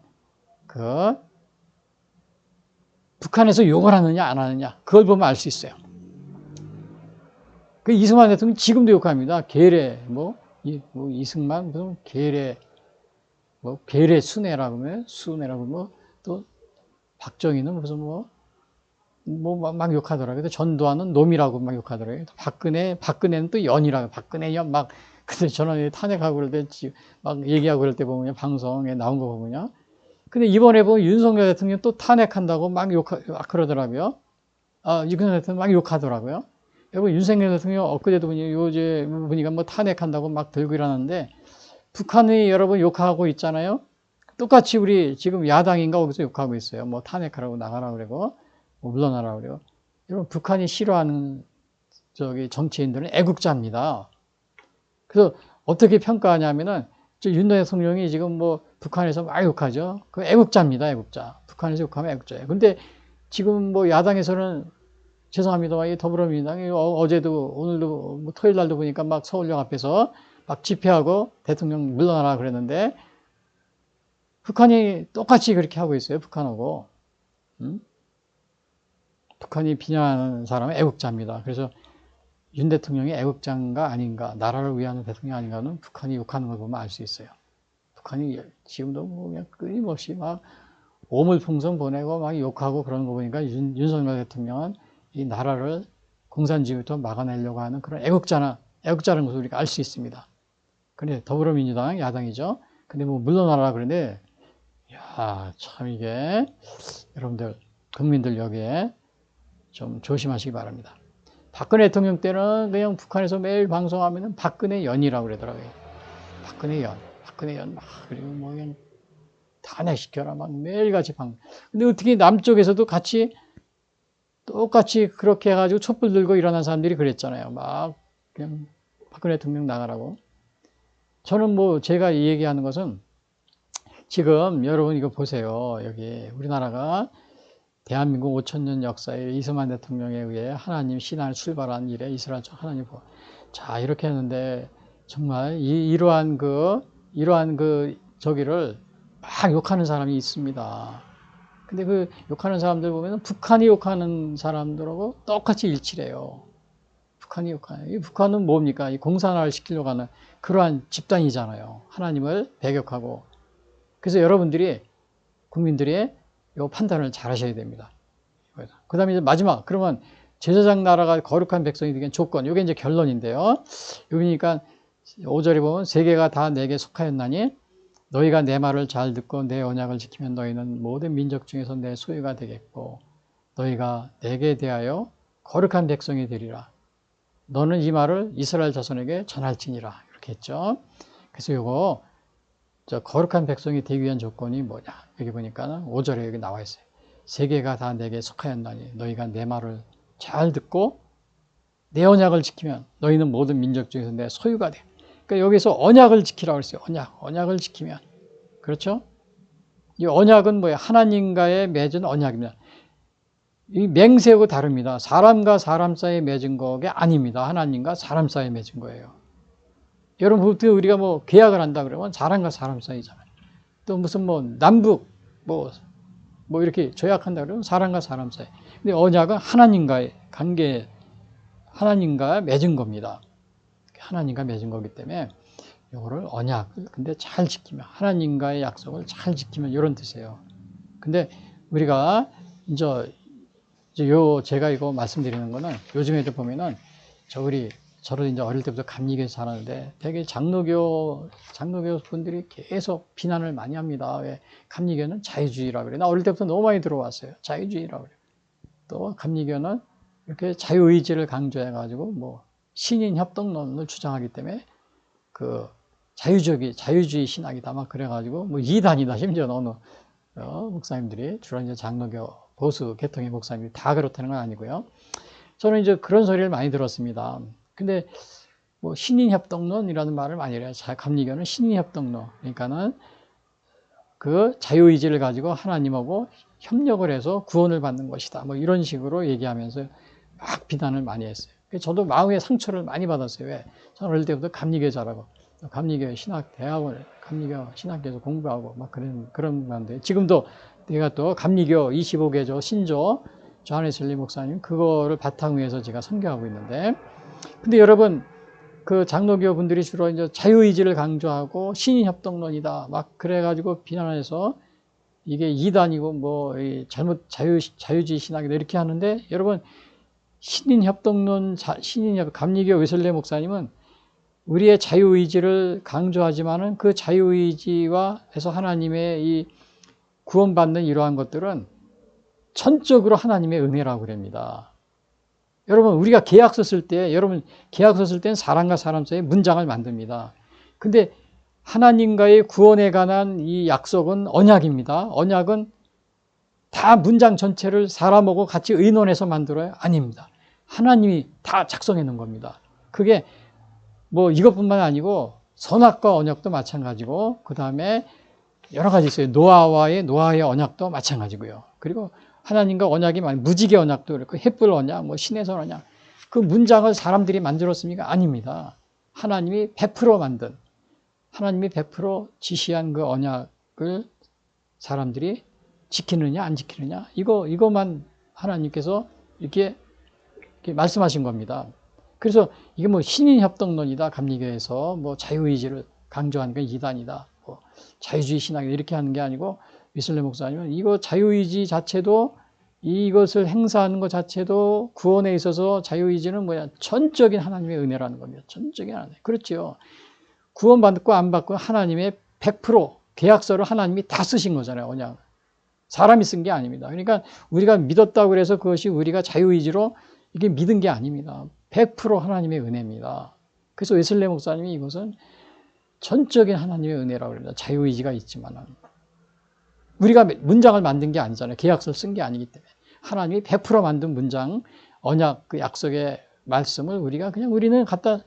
북한에서 욕을 하느냐 안 하느냐 그걸 보면 알 수 있어요. 그 이승만 대통령 지금도 욕합니다. 계래 이승만 무슨 계래 계래 순애라고 또 박정희는 무슨 막 욕하더라고요. 전두환은 놈이라고 막 욕하더라고요. 박근혜는 또 연이라고 박근혜 연 막 근데 저는 탄핵하고 그럴 때 막 얘기하고 그럴 때 보면요 방송에 나온 거 보면요. 근데 이번에 보면 윤석열 대통령 또 탄핵한다고 막 그러더라고요. 윤석열 대통령 막 욕하더라고요. 여러분, 윤석열 대통령 엊그제도 보니까 뭐 탄핵한다고 막 들고 일어났는데, 북한이 여러분 욕하고 있잖아요. 똑같이 우리 지금 야당인가 거기서 욕하고 있어요. 뭐 탄핵하라고 나가라고 그러고, 뭐 물러나라고 그래요. 여러분, 북한이 싫어하는 정치인들은 애국자입니다. 그래서 어떻게 평가하냐면은, 윤 대통령이 지금 뭐 북한에서 막 욕하죠. 그 애국자입니다, 애국자. 북한에서 욕하면 애국자예요. 근데 지금 뭐 야당에서는 죄송합니다만 이 더불어민주당이 어제도 오늘도 뭐 토요일 날도 보니까 막 서울역 앞에서 막 집회하고 대통령 물러나라 그랬는데 북한이 똑같이 그렇게 하고 있어요. 북한하고. 북한이 비난하는 사람은 애국자입니다. 그래서 윤 대통령이 애국자인가 아닌가, 나라를 위하는 대통령 아닌가는 북한이 욕하는 걸 보면 알 수 있어요. 북한이 지금도 뭐 그냥 끊임없이 막 오물풍선 보내고 막 욕하고 그러는 거 보니까 윤석열 대통령은 이 나라를 공산주의부터 막아내려고 하는 그런 애국자라는 것을 우리가 알 수 있습니다. 근데 더불어민주당 야당이죠. 근데 뭐 물러나라 그러는데, 야, 참 이게 여러분들 국민들 여기에 좀 조심하시기 바랍니다. 박근혜 대통령 때는 그냥 북한에서 매일 방송하면은 박근혜 연이라고 그러더라고요. 박근혜 연 막 그리고 뭐 그냥 탄핵시켜라 막 매일같이 근데 어떻게 남쪽에서도 똑같이 그렇게 해가지고 촛불 들고 일어난 사람들이 그랬잖아요. 막 그냥 박근혜 대통령 나가라고. 저는 뭐 제가 이 얘기하는 것은 지금 여러분 이거 보세요. 여기 우리나라가 대한민국 5000년 역사에 이승만 대통령에 의해 하나님 신앙을 출발한 일에 이스라엘 하나님 자 이렇게 했는데 정말 이러한 저기를 막 욕하는 사람이 있습니다. 근데 그 욕하는 사람들 보면 북한이 욕하는 사람들하고 똑같이 일치래요. 이 북한은 뭡니까? 이 공산화를 시키려고 하는 그러한 집단이잖아요. 하나님을 배격하고. 그래서 여러분들이, 국민들이 이 판단을 잘 하셔야 됩니다. 그 다음에 이제 마지막, 그러면 제사장 나라가 거룩한 백성이 되기 위한 조건, 이게 이제 결론인데요. 여기니까 5절에 보면 세계가 다 내게 속하였나니 너희가 내 말을 잘 듣고 내 언약을 지키면 너희는 모든 민족 중에서 내 소유가 되겠고 너희가 내게 대하여 거룩한 백성이 되리라. 너는 이 말을 이스라엘 자손에게 전할지니라. 이렇게 했죠. 그래서 이거 거룩한 백성이 되기 위한 조건이 뭐냐. 여기 보니까 5절에 여기 나와 있어요. 세계가 다 내게 속하였나니 너희가 내 말을 잘 듣고 내 언약을 지키면 너희는 모든 민족 중에서 내 소유가 돼. 그러니까 여기서 언약을 지키라고 했어요. 언약을 지키면. 그렇죠? 이 언약은 뭐예요? 하나님과의 맺은 언약입니다. 이 맹세하고 다릅니다. 사람과 사람 사이에 맺은 거게 아닙니다. 하나님과 사람 사이에 맺은 거예요. 여러분, 보통 우리가 뭐 계약을 한다 그러면 사람과 사람 사이잖아요. 또 무슨 뭐 남북 뭐 이렇게 조약한다 그러면 사람과 사람 사이. 근데 언약은 하나님과의 관계, 하나님과 맺은 겁니다. 하나님과 맺은 거기 때문에 이거를 언약을 근데 잘 지키면, 하나님과의 약속을 잘 지키면 이런 뜻이에요. 근데 우리가 이제 제가 이거 말씀드리는 거는 요즘에도 보면은 저를 이제 어릴 때부터 감리교에서 자랐는데 되게 장로교 분들이 계속 비난을 많이 합니다. 왜 감리교는 자유주의라고 그래. 나 어릴 때부터 너무 많이 들어왔어요. 자유주의라고 그래. 또 감리교는 이렇게 자유의지를 강조해가지고 뭐 신인 협동론을 주장하기 때문에 그 자유주의 신학이다 막 그래가지고 뭐 이단이다 심지어 어느 목사님들이 주로 이제 장로교 보수 계통의 목사님들이 다 그렇다는 건 아니고요. 저는 이제 그런 소리를 많이 들었습니다. 근데 뭐 신인협동론이라는 말을 많이 해요. 감리교는 신인협동론. 그러니까는 그 자유의지를 가지고 하나님하고 협력을 해서 구원을 받는 것이다. 뭐 이런 식으로 얘기하면서 막 비난을 많이 했어요. 저도 마음의 상처를 많이 받았어요. 왜? 저는 어릴 때부터 감리교 자라고, 감리교 신학대학원, 감리교 신학교에서 공부하고 막 그런 건데, 지금도 내가 또 감리교 25개조 신조 조한웨슬리 목사님 그거를 바탕 위에서 제가 선교하고 있는데, 근데 여러분 그 장로교 분들이 주로 이제 자유의지를 강조하고 신인협동론이다 막 그래가지고 비난해서 이게 이단이고 뭐 잘못 자유주의 신학이다 이렇게 하는데, 여러분 신인협동론 감리교 웨슬레 목사님은 우리의 자유의지를 강조하지만은 그 자유의지와 해서 하나님의 이 구원받는 이러한 것들은 전적으로 하나님의 은혜라고 그럽니다. 여러분 우리가 계약서 쓸 때는 사람과 사람 사이에 문장을 만듭니다. 근데 하나님과의 구원에 관한 이 약속은 언약입니다. 언약은 다 문장 전체를 사람하고 같이 의논해서 만들어요? 아닙니다. 하나님이 다 작성해 놓은 겁니다. 그게 뭐 이것뿐만 아니고 선악과 언약도 마찬가지고, 그 다음에 여러 가지 있어요. 노아의 언약도 마찬가지고요. 그리고 하나님과 언약이 무지개 언약도 그렇고 햇불 언약, 뭐 신의 선 언약, 그 문장을 사람들이 만들었습니까? 아닙니다. 하나님이 100% 지시한 그 언약을 사람들이 지키느냐 안 지키느냐, 이거만 하나님께서 이렇게 말씀하신 겁니다. 그래서 이게 뭐 신인협동론이다 감리교에서 뭐 자유의지를 강조하는 게 이단이다, 뭐 자유주의 신학이다 이렇게 하는 게 아니고, 웨슬레 목사님은 이거 자유의지 자체도, 이것을 행사하는 것 자체도 구원에 있어서 자유의지는 뭐야? 전적인 하나님의 은혜라는 겁니다. 전적인 하나님. 그렇죠. 구원받고 안 받고 하나님의 100% 계약서를 하나님이 다 쓰신 거잖아요. 그냥 사람이 쓴 게 아닙니다. 그러니까 우리가 믿었다고 해서 그것이 우리가 자유의지로 이게 믿은 게 아닙니다. 100% 하나님의 은혜입니다. 그래서 웨슬레 목사님이 이것은 전적인 하나님의 은혜라고 합니다. 자유의지가 있지만은 우리가 문장을 만든 게 아니잖아요. 계약서를 쓴 게 아니기 때문에 하나님이 100% 만든 문장, 언약, 그 약속의 말씀을 우리는 갖다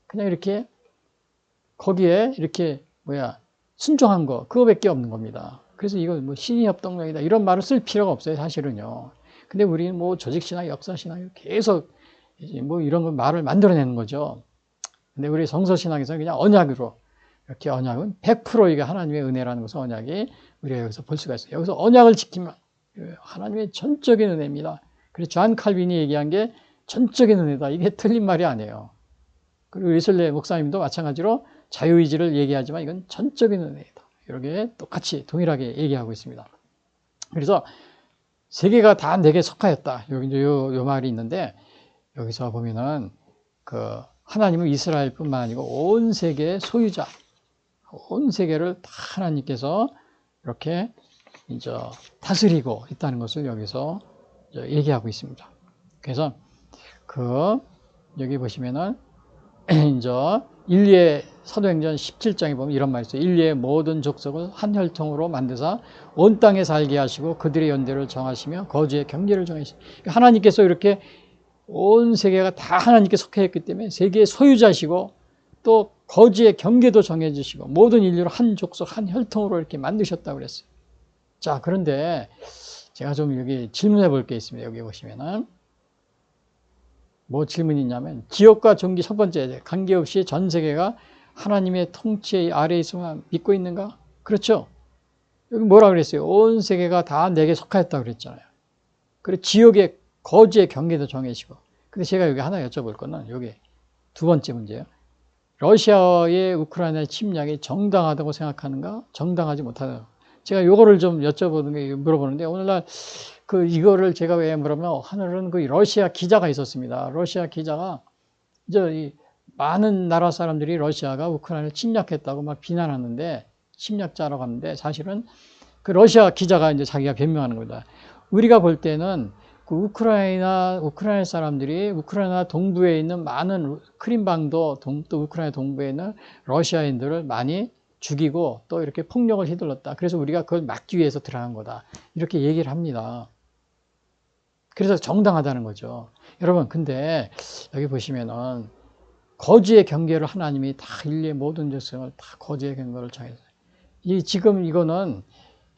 그냥 이렇게 거기에 이렇게 순종한 거, 그거밖에 없는 겁니다. 그래서 이거 뭐 신인협동론이다 이런 말을 쓸 필요가 없어요, 사실은요. 근데 우리는 뭐 조직신학, 역사신학 계속 뭐 이런 거 말을 만들어내는 거죠. 근데 우리 성서신학에서는 그냥 언약으로, 이렇게 언약은 100% 이게 하나님의 은혜라는 것을 언약이 우리가 여기서 볼 수가 있어요. 여기서 언약을 지키면 하나님의 전적인 은혜입니다. 그래서 존 칼빈이 얘기한 게 전적인 은혜다. 이게 틀린 말이 아니에요. 그리고 웨슬레 목사님도 마찬가지로 자유의지를 얘기하지만 이건 전적인 은혜이다. 이렇게 똑같이 동일하게 얘기하고 있습니다. 그래서 세계가 다 내게 속하였다. 여기 이제 요 말이 있는데, 여기서 보면은 하나님은 이스라엘뿐만 아니고 온 세계의 소유자, 온 세계를 다 하나님께서 이렇게 이제 다스리고 있다는 것을 여기서 얘기하고 있습니다. 그래서 여기 보시면은 이제 인류의 사도행전 17장에 보면 이런 말이 있어요. 인류의 모든 족속을 한 혈통으로 만드사 온 땅에 살게 하시고 그들의 연대를 정하시며 거주의 경계를 정하시고, 하나님께서 이렇게 온 세계가 다 하나님께 속해 있기 때문에 세계의 소유자시고 또 거주의 경계도 정해주시고 모든 인류를 한 족속 한 혈통으로 이렇게 만드셨다고 그랬어요. 자, 그런데 제가 좀 여기 질문해 볼 게 있습니다. 여기 보시면은. 뭐 질문이 있냐면, 지역과 종기 첫 번째, 관계없이 전 세계가 하나님의 통치 아래에 있으면 믿고 있는가? 그렇죠. 여기 뭐라 그랬어요? 온 세계가 다 내게 속하였다고 그랬잖아요. 그리고 지역의 거주의 경계도 정해지고. 근데 제가 여기 하나 여쭤볼 거는 여기 두 번째 문제예요. 러시아의 우크라이나 침략이 정당하다고 생각하는가? 정당하지 못하다. 제가 요거를 좀 물어보는데, 오늘날 이거를 제가 왜 물으면, 하늘은 러시아 기자가 있었습니다. 러시아 기자가, 많은 나라 사람들이 러시아가 우크라이나를 침략했다고 막 비난하는데, 침략자라고 하는데, 사실은 러시아 기자가 이제 자기가 변명하는 겁니다. 우리가 볼 때는 우크라이나 사람들이 우크라이나 동부에 있는 많은 크림반도 또 우크라이나 동부에 있는 러시아인들을 많이 죽이고 또 이렇게 폭력을 휘둘렀다. 그래서 우리가 그걸 막기 위해서 들어간 거다. 이렇게 얘기를 합니다. 그래서 정당하다는 거죠. 여러분, 근데 여기 보시면은 거주의 경계를 하나님이 다 인류의 모든 적성을 다 거주의 경계를 정해서 지금 이거는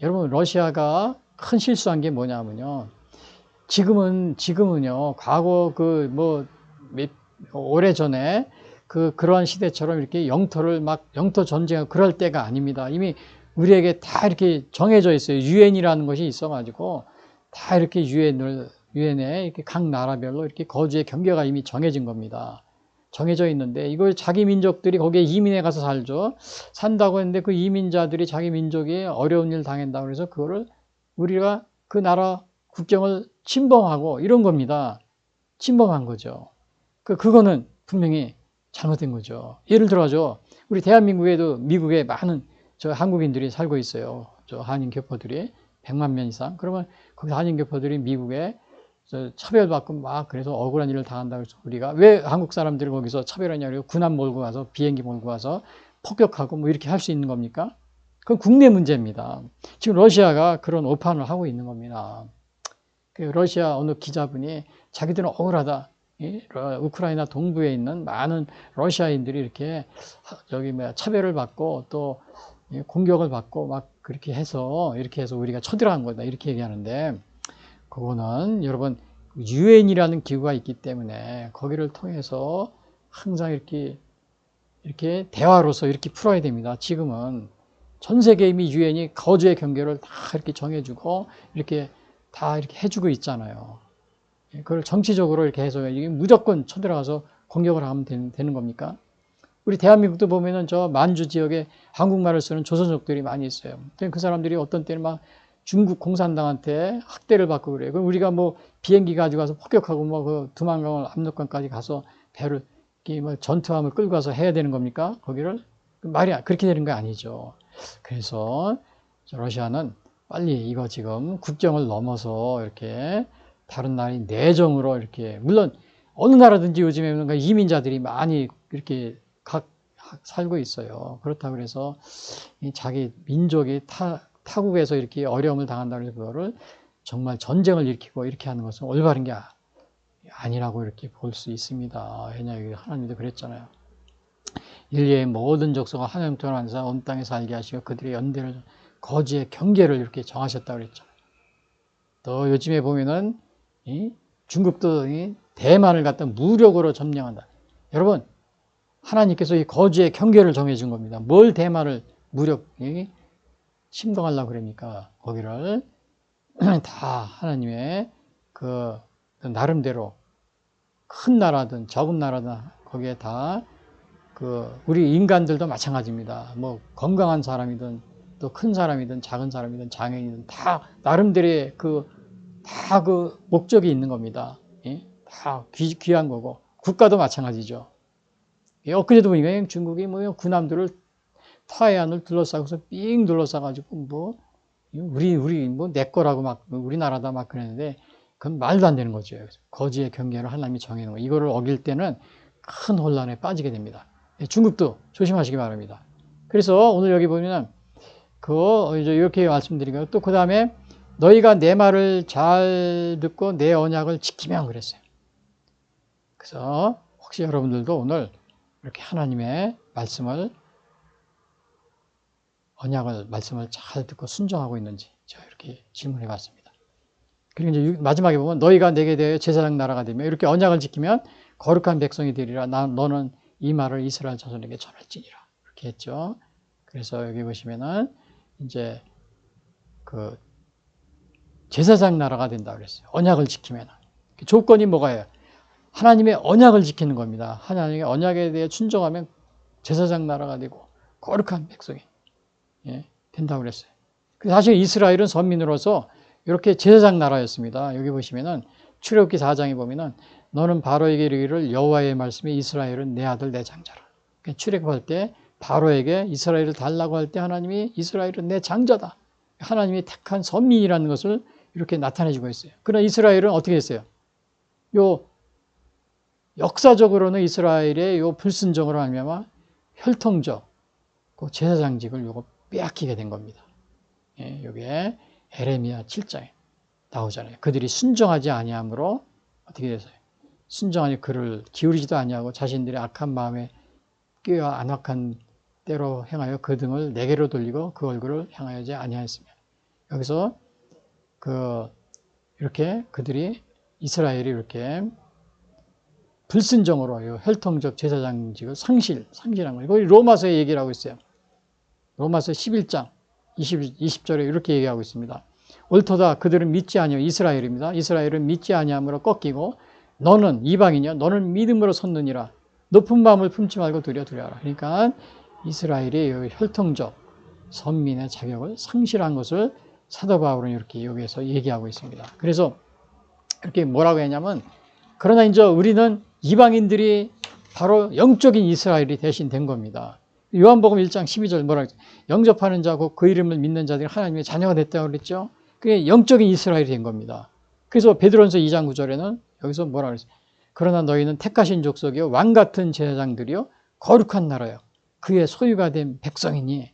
여러분 러시아가 큰 실수한 게 뭐냐면요. 지금은요. 과거 오래전에 그러한 시대처럼 이렇게 영토 전쟁 그럴 때가 아닙니다. 이미 우리에게 다 이렇게 정해져 있어요. 유엔이라는 것이 있어가지고 다 이렇게 유엔에 이렇게 각 나라별로 이렇게 거주의 경계가 이미 정해진 겁니다. 정해져 있는데 이걸 자기 민족들이 거기에 이민해 가서 살죠. 산다고 했는데 그 이민자들이 자기 민족이 어려운 일 당한다고 해서 그거를 우리가 그 나라 국경을 침범하고 이런 겁니다. 침범한 거죠. 그거는 분명히 잘못된 거죠. 예를 들어서 우리 대한민국에도 미국에 많은 저 한국인들이 살고 있어요. 저 한인 교포들이 100만 명 이상. 그러면 거기 한인 교포들이 미국에 차별받고 막 그래서 억울한 일을 당한다고 해서 우리가 왜 한국 사람들이 거기서 차별하냐고 군함 몰고 가서 비행기 몰고 가서 폭격하고 뭐 이렇게 할 수 있는 겁니까? 그건 국내 문제입니다. 지금 러시아가 그런 오판을 하고 있는 겁니다. 러시아 어느 기자분이 자기들은 억울하다. 우크라이나 동부에 있는 많은 러시아인들이 이렇게 차별을 받고 또 공격을 받고 막 그렇게 해서 우리가 쳐들어간 거다 이렇게 얘기하는데 그거는 여러분 유엔이라는 기구가 있기 때문에 거기를 통해서 항상 이렇게 대화로서 이렇게 풀어야 됩니다. 지금은 전 세계 이미 유엔이 거주의 경계를 다 이렇게 정해주고 이렇게 다 이렇게 해주고 있잖아요. 그걸 정치적으로 이렇게 해서 이게 무조건 쳐들어가서 공격을 하면 되는 겁니까? 우리 대한민국도 보면은 저 만주 지역에 한국말을 쓰는 조선족들이 많이 있어요. 그 사람들이 어떤 때는 막 중국 공산당한테 학대를 받고 그래요. 그럼 우리가 뭐 비행기 가지고 가서 폭격하고 뭐 그 두만강을 압록강까지 가서 배를 뭐 전투함을 끌고 가서 해야 되는 겁니까? 거기를 그렇게 되는 거 아니죠. 그래서 러시아는 빨리 이거 지금 국경을 넘어서 이렇게 다른 나라의 내정으로 이렇게 물론 어느 나라든지 요즘에는 이민자들이 많이 이렇게 살고 있어요. 그렇다고 그래서 자기 민족이 타국에서 이렇게 어려움을 당한다고 해서 그거를 정말 전쟁을 일으키고 이렇게 하는 것은 올바른 게 아니라고 이렇게 볼 수 있습니다. 왜냐하면 하나님도 그랬잖아요. 인류의 모든 족속을 하나님 통하사 온 땅에 살게 하시고 그들의 연대를 거지의 경계를 이렇게 정하셨다고 그랬잖아요. 또 요즘에 보면은 중국도 대만을 갖다 무력으로 점령한다. 여러분 하나님께서 이 거지의 경계를 정해준 겁니다. 뭘 대만을 무력 침공하려고 그러니까 거기를 다 하나님의 나름대로 큰 나라든 적은 나라든 거기에 다 우리 인간들도 마찬가지입니다. 뭐 건강한 사람이든 또 큰 사람이든 작은 사람이든 장애인이든 다 나름대로의 다 목적이 있는 겁니다. 다 귀한 거고 국가도 마찬가지죠. 엊그제도 보니까 중국이 뭐 군함들을 타이안을 둘러싸고서 삥 둘러싸가지고 뭐 우리 뭐 내 거라고 막 우리나라다 막 그랬는데 그건 말도 안 되는 거죠. 거지의 경계를 하나님이 정해놓은 거. 이거를 어길 때는 큰 혼란에 빠지게 됩니다. 중국도 조심하시기 바랍니다. 그래서 오늘 여기 보면은 이제 이렇게 말씀드리고요. 또 그 다음에 너희가 내 말을 잘 듣고 내 언약을 지키면 그랬어요. 그래서 혹시 여러분들도 오늘 이렇게 하나님의 말씀을 언약을, 말씀을 잘 듣고 순종하고 있는지 제가 이렇게 질문해 봤습니다. 그리고 이제 마지막에 보면 너희가 내게 대하여 제사장 나라가 되며 이렇게 언약을 지키면 거룩한 백성이 되리라. 너는 이 말을 이스라엘 자손에게 전할지니라. 이렇게 했죠. 그래서 여기 보시면은 이제 그 제사장 나라가 된다 그랬어요. 언약을 지키면. 조건이 뭐가요? 하나님의 언약을 지키는 겁니다. 하나님의 언약에 대해 순종하면 제사장 나라가 되고 거룩한 백성이 된다고 그랬어요. 사실 이스라엘은 선민으로서 이렇게 제사장 나라였습니다. 여기 보시면은 출애굽기 4장에 보면은 너는 바로에게 이르기를 여호와의 말씀에 이스라엘은 내 아들 내 장자라. 그러니까 출애굽할 때 바로에게 이스라엘을 달라고 할 때 하나님이 이스라엘은 내 장자다. 하나님이 택한 선민이라는 것을 이렇게 나타내주고 있어요. 그러나 이스라엘은 어떻게 했어요? 역사적으로는 이스라엘의 불순종으로 말미암아 혈통적 그 제사장직을 빼앗기게 된 겁니다. 여기에 에레미야 7장에 나오잖아요. 그들이 순종하지 아니함으로 어떻게 됐어요? 순종하니 그를 기울이지도 아니하고 자신들의 악한 마음에 끼어 안악한 때로 행하여 그 등을 내게로 돌리고 그 얼굴을 향하지 아니하였으며 여기서 이렇게 그들이 이스라엘이 이렇게 불순종으로 혈통적 제사장직을 상실한 거예요. 거기 로마서에 얘기를 하고 있어요. 로마서 11장 20절에 이렇게 얘기하고 있습니다. 옳도다 그들은 믿지 아니하며 이스라엘입니다. 이스라엘은 믿지 아니함으로 꺾이고 너는 이방이냐 너는 믿음으로 섰느니라. 높은 마음을 품지 말고 두려워하라. 그러니까 이스라엘이 혈통적 선민의 자격을 상실한 것을 사도 바울은 이렇게 여기에서 얘기하고 있습니다. 그래서 이렇게 뭐라고 했냐면 그러나 이제 우리는 이방인들이 바로 영적인 이스라엘이 대신 된 겁니다. 요한복음 1장 12절 뭐라고 했죠? 영접하는 자고 그 이름을 믿는 자들이 하나님의 자녀가 됐다고 그랬죠. 그게 영적인 이스라엘이 된 겁니다. 그래서 베드로전서 2장 9절에는 여기서 뭐라고 그랬어요? 그러나 너희는 택하신 족속이요 왕 같은 제사장들이요 거룩한 나라요 그의 소유가 된 백성이니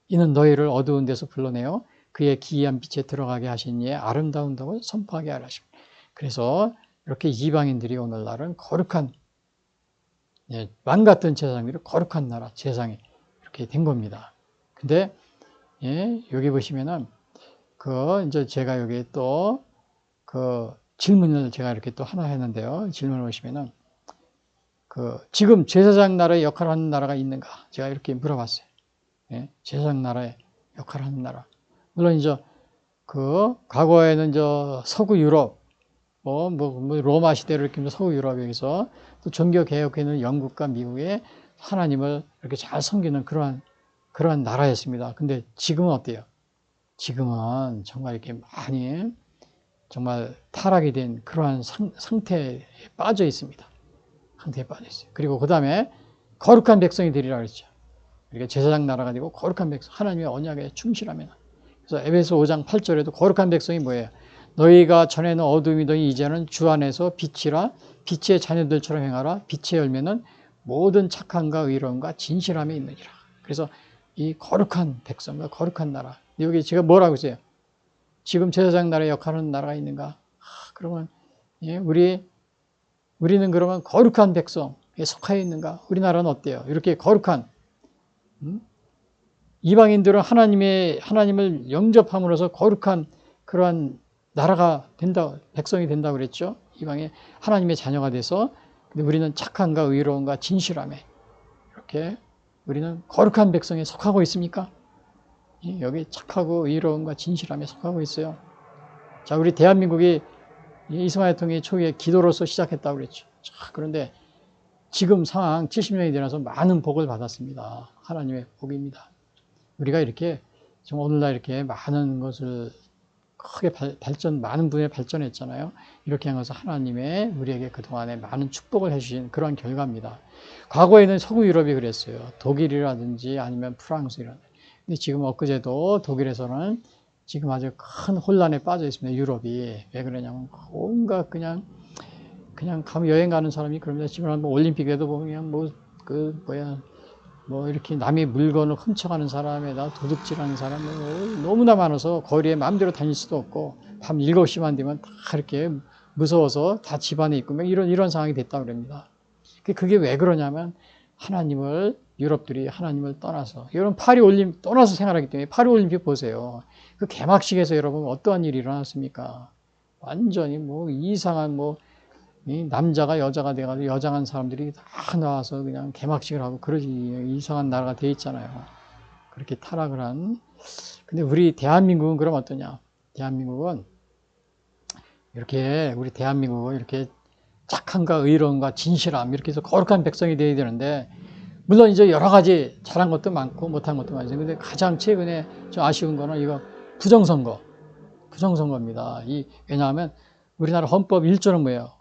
이는 너희를 어두운 데서 불러내어 그의 기이한 빛에 들어가게 하신 이의 아름다운 덕을 선포하게 하라 하십니다. 그래서 이렇게 이방인들이 오늘날은 거룩한 왕 같은 제사장들이 거룩한 나라 제사장이 이렇게 된 겁니다. 근데 여기 보시면은 이제 제가 여기 또 질문을 제가 이렇게 또 하나 했는데요. 질문을 보시면은 지금 제사장 나라의 역할을 하는 나라가 있는가? 제가 이렇게 물어봤어요. 제사장 나라의 역할을 하는 나라. 물론 이제 과거에는 서구 유럽 로마 시대를 이렇게 서구 유럽에서 또 종교 개혁에는 영국과 미국의 하나님을 이렇게 잘 섬기는 그러한 나라였습니다. 근데 지금은 어때요? 지금은 정말 이렇게 많이 정말 타락이 된 그러한 상태에 빠져 있습니다. 상태에 빠져 있어요. 그리고 그 다음에 거룩한 백성이 되리라 그랬죠. 그러니까 제사장 나라가 되고 거룩한 백성, 하나님의 언약에 충실하면. 그래서 에베소 5장 8절에도 거룩한 백성이 뭐예요? 너희가 전에는 어둠이더니 이제는 주 안에서 빛이라 빛의 자녀들처럼 행하라. 빛의 열매는 모든 착함과 의로움과 진실함이 있느니라. 그래서 이 거룩한 백성과 거룩한 나라. 여기 제가 뭐라고 했어요? 지금 제사장 나라의 역할을 하는 나라가 있는가? 그러면 우리는 그러면 거룩한 백성에 속하여 있는가? 우리나라는 어때요? 이렇게 거룩한 이방인들은 하나님을 영접함으로써 거룩한 그러한 나라가 된다, 백성이 된다고 그랬죠. 이방에 하나님의 자녀가 돼서. 근데 우리는 착함과 의로움과 진실함에 이렇게 우리는 거룩한 백성에 속하고 있습니까? 여기 착하고 의로움과 진실함에 속하고 있어요. 자, 우리 대한민국이 이승만 대통령이 초기에 기도로서 시작했다고 그랬죠. 자, 그런데 지금 상황 70년이 지나서 많은 복을 받았습니다. 하나님의 복입니다. 우리가 이렇게 지금 오늘날 이렇게 많은 것을 크게 많은 분야에 발전했잖아요. 이렇게 하면서 하나님의 우리에게 그동안에 많은 축복을 해주신 그런 결과입니다. 과거에는 서구 유럽이 그랬어요. 독일이라든지 아니면 프랑스라든지. 근데 지금 엊그제도 독일에서는 지금 아주 큰 혼란에 빠져 있습니다. 유럽이. 왜 그러냐면 온갖 그냥 가면 여행 가는 사람이 그럽니다. 지금 올림픽에도 보면 이렇게 남의 물건을 훔쳐가는 사람에다 도둑질하는 사람이 너무나 많아서 거리에 마음대로 다닐 수도 없고 밤 7시만 되면 다 이렇게 무서워서 다 집안에 있고 이런 상황이 됐다고 그럽니다. 그게 왜 그러냐면 하나님을 유럽들이 하나님을 떠나서, 여러분 파리올림픽 떠나서 생활하기 때문에 파리올림픽 보세요. 그 개막식에서 여러분 어떠한 일이 일어났습니까? 완전히 뭐 이상한 뭐 이 남자가 여자가 돼가지고 여장한 사람들이 다 나와서 그냥 개막식을 하고 그러지. 이상한 나라가 돼 있잖아요. 그렇게 타락을 한. 근데 우리 대한민국은 그럼 어떠냐? 대한민국은 이렇게, 우리 대한민국은 이렇게 착함과 의로움과 진실함, 이렇게 해서 거룩한 백성이 되어야 되는데, 물론 이제 여러 가지 잘한 것도 많고 못한 것도 많죠. 근데 가장 최근에 좀 아쉬운 거는 이거 부정선거입니다. 왜냐하면 우리나라 헌법 1조는 뭐예요?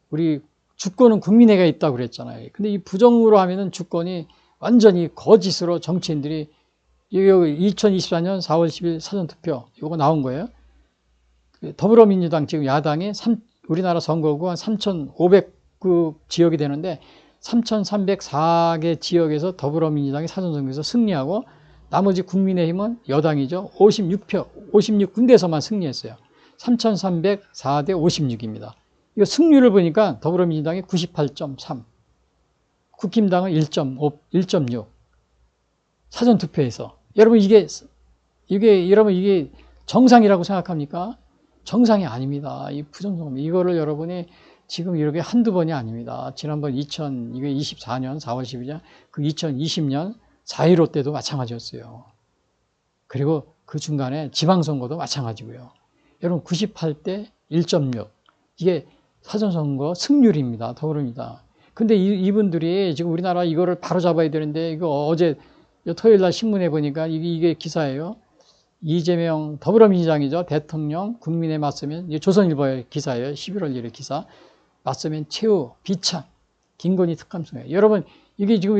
우리 주권은 국민에게 있다고 그랬잖아요. 근데 이 부정으로 하면은 주권이 완전히 거짓으로 정치인들이, 이거 2024년 4월 10일 사전투표 이거 나온 거예요. 더불어민주당 지금 야당이 우리나라 선거구가 3,500구 지역이 되는데 3,304개 지역에서 더불어민주당이 사전선거에서 승리하고, 나머지 국민의힘은 여당이죠. 56군데에서만 승리했어요. 3,304대 56입니다. 이거 승률을 보니까 더불어민주당이 98.3, 국힘당은 1.5, 1.6. 사전투표에서. 여러분 여러분 이게 정상이라고 생각합니까? 정상이 아닙니다. 이 부정선거. 이거를 여러분이 지금 이렇게 한두 번이 아닙니다. 지난번 2024년 4월 10일이냐, 그 2020년 4.15 때도 마찬가지였어요. 그리고 그 중간에 지방선거도 마찬가지고요. 여러분 98대 1.6. 이게 사전선거 승률입니다. 더불어민주당. 근데 이분들이 지금 우리나라 이거를 바로 잡아야 되는데, 이거 어제 토요일 날 신문에 보니까 이게 기사예요. 이재명 더불어민주당이죠. 대통령 국민에 맞서면, 이게 조선일보의 기사예요. 11월 1일 기사. 맞서면 최후 비창 김건희 특감송이에요. 여러분 이게 지금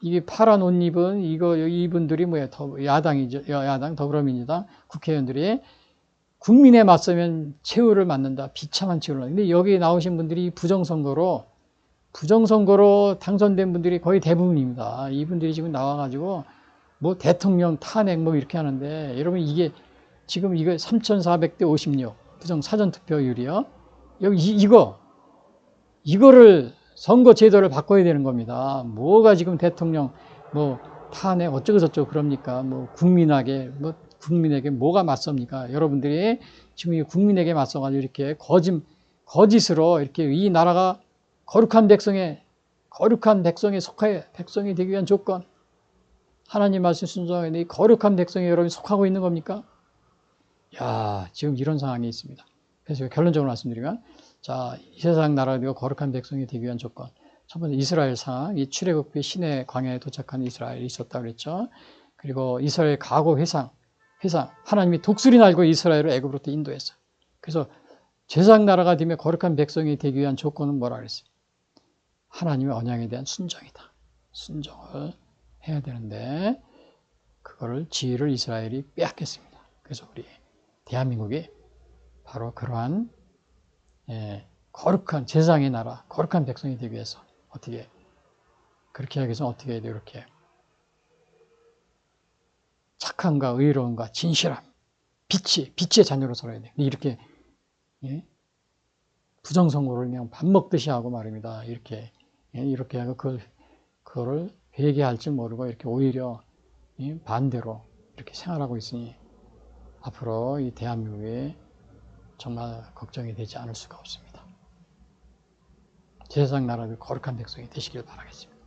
이게 파란 옷 입은 이분들이 뭐예요? 야당이죠. 야당 더불어민주당 국회의원들이 국민에 맞서면 최후를 맞는다. 비참한 최후를. 근데 여기 나오신 분들이 부정선거로 당선된 분들이 거의 대부분입니다. 이분들이 지금 나와가지고 뭐 대통령 탄핵 뭐 이렇게 하는데, 여러분 이게 지금 이거 3,400대 56 부정 사전투표율이요. 여기 이거를 선거 제도를 바꿔야 되는 겁니다. 뭐가 지금 대통령 뭐 탄핵 어쩌고 저쩌고 그럽니까? 뭐 국민에게 뭐가 맞섭니까? 여러분들이 지금 이 국민에게 맞서가지고 이렇게 거짓으로 이렇게 이 나라가 거룩한 백성에 백성이 되기 위한 조건, 하나님 말씀 순종하는 이 거룩한 백성에 여러분이 속하고 있는 겁니까? 지금 이런 상황이 있습니다. 그래서 결론적으로 말씀드리면, 자, 이 세상 나라가 되고 거룩한 백성이 되기 위한 조건. 첫 번째 이스라엘 상황, 이 출애굽의 시내 광야에 도착한 이스라엘이 있었다고 그랬죠. 그리고 이스라엘 과거 회상. 하나님이 독수리 날고 이스라엘을 애굽으로부터 인도했어요. 그래서 제사장 나라가 되며 거룩한 백성이 되기 위한 조건은 뭐라 그랬어요? 하나님의 언약에 대한 순종이다. 순종을 해야 되는데, 그거를 지위를 이스라엘이 빼앗겼습니다. 그래서 우리 대한민국이 바로 그러한 거룩한 제사장의 나라, 거룩한 백성이 되기 위해서 그렇게 하기 위해서 어떻게 해야 돼요? 이렇게 착함과 의로움과 진실함, 빛의 자녀로 살아야 돼요. 이렇게 부정선거를 그냥 밥 먹듯이 하고 말입니다. 이렇게 하고 그거를 회개할 줄 모르고 이렇게 오히려 반대로 이렇게 생활하고 있으니, 앞으로 이 대한민국에 정말 걱정이 되지 않을 수가 없습니다. 제사장 나라의 거룩한 백성이 되시길 바라겠습니다.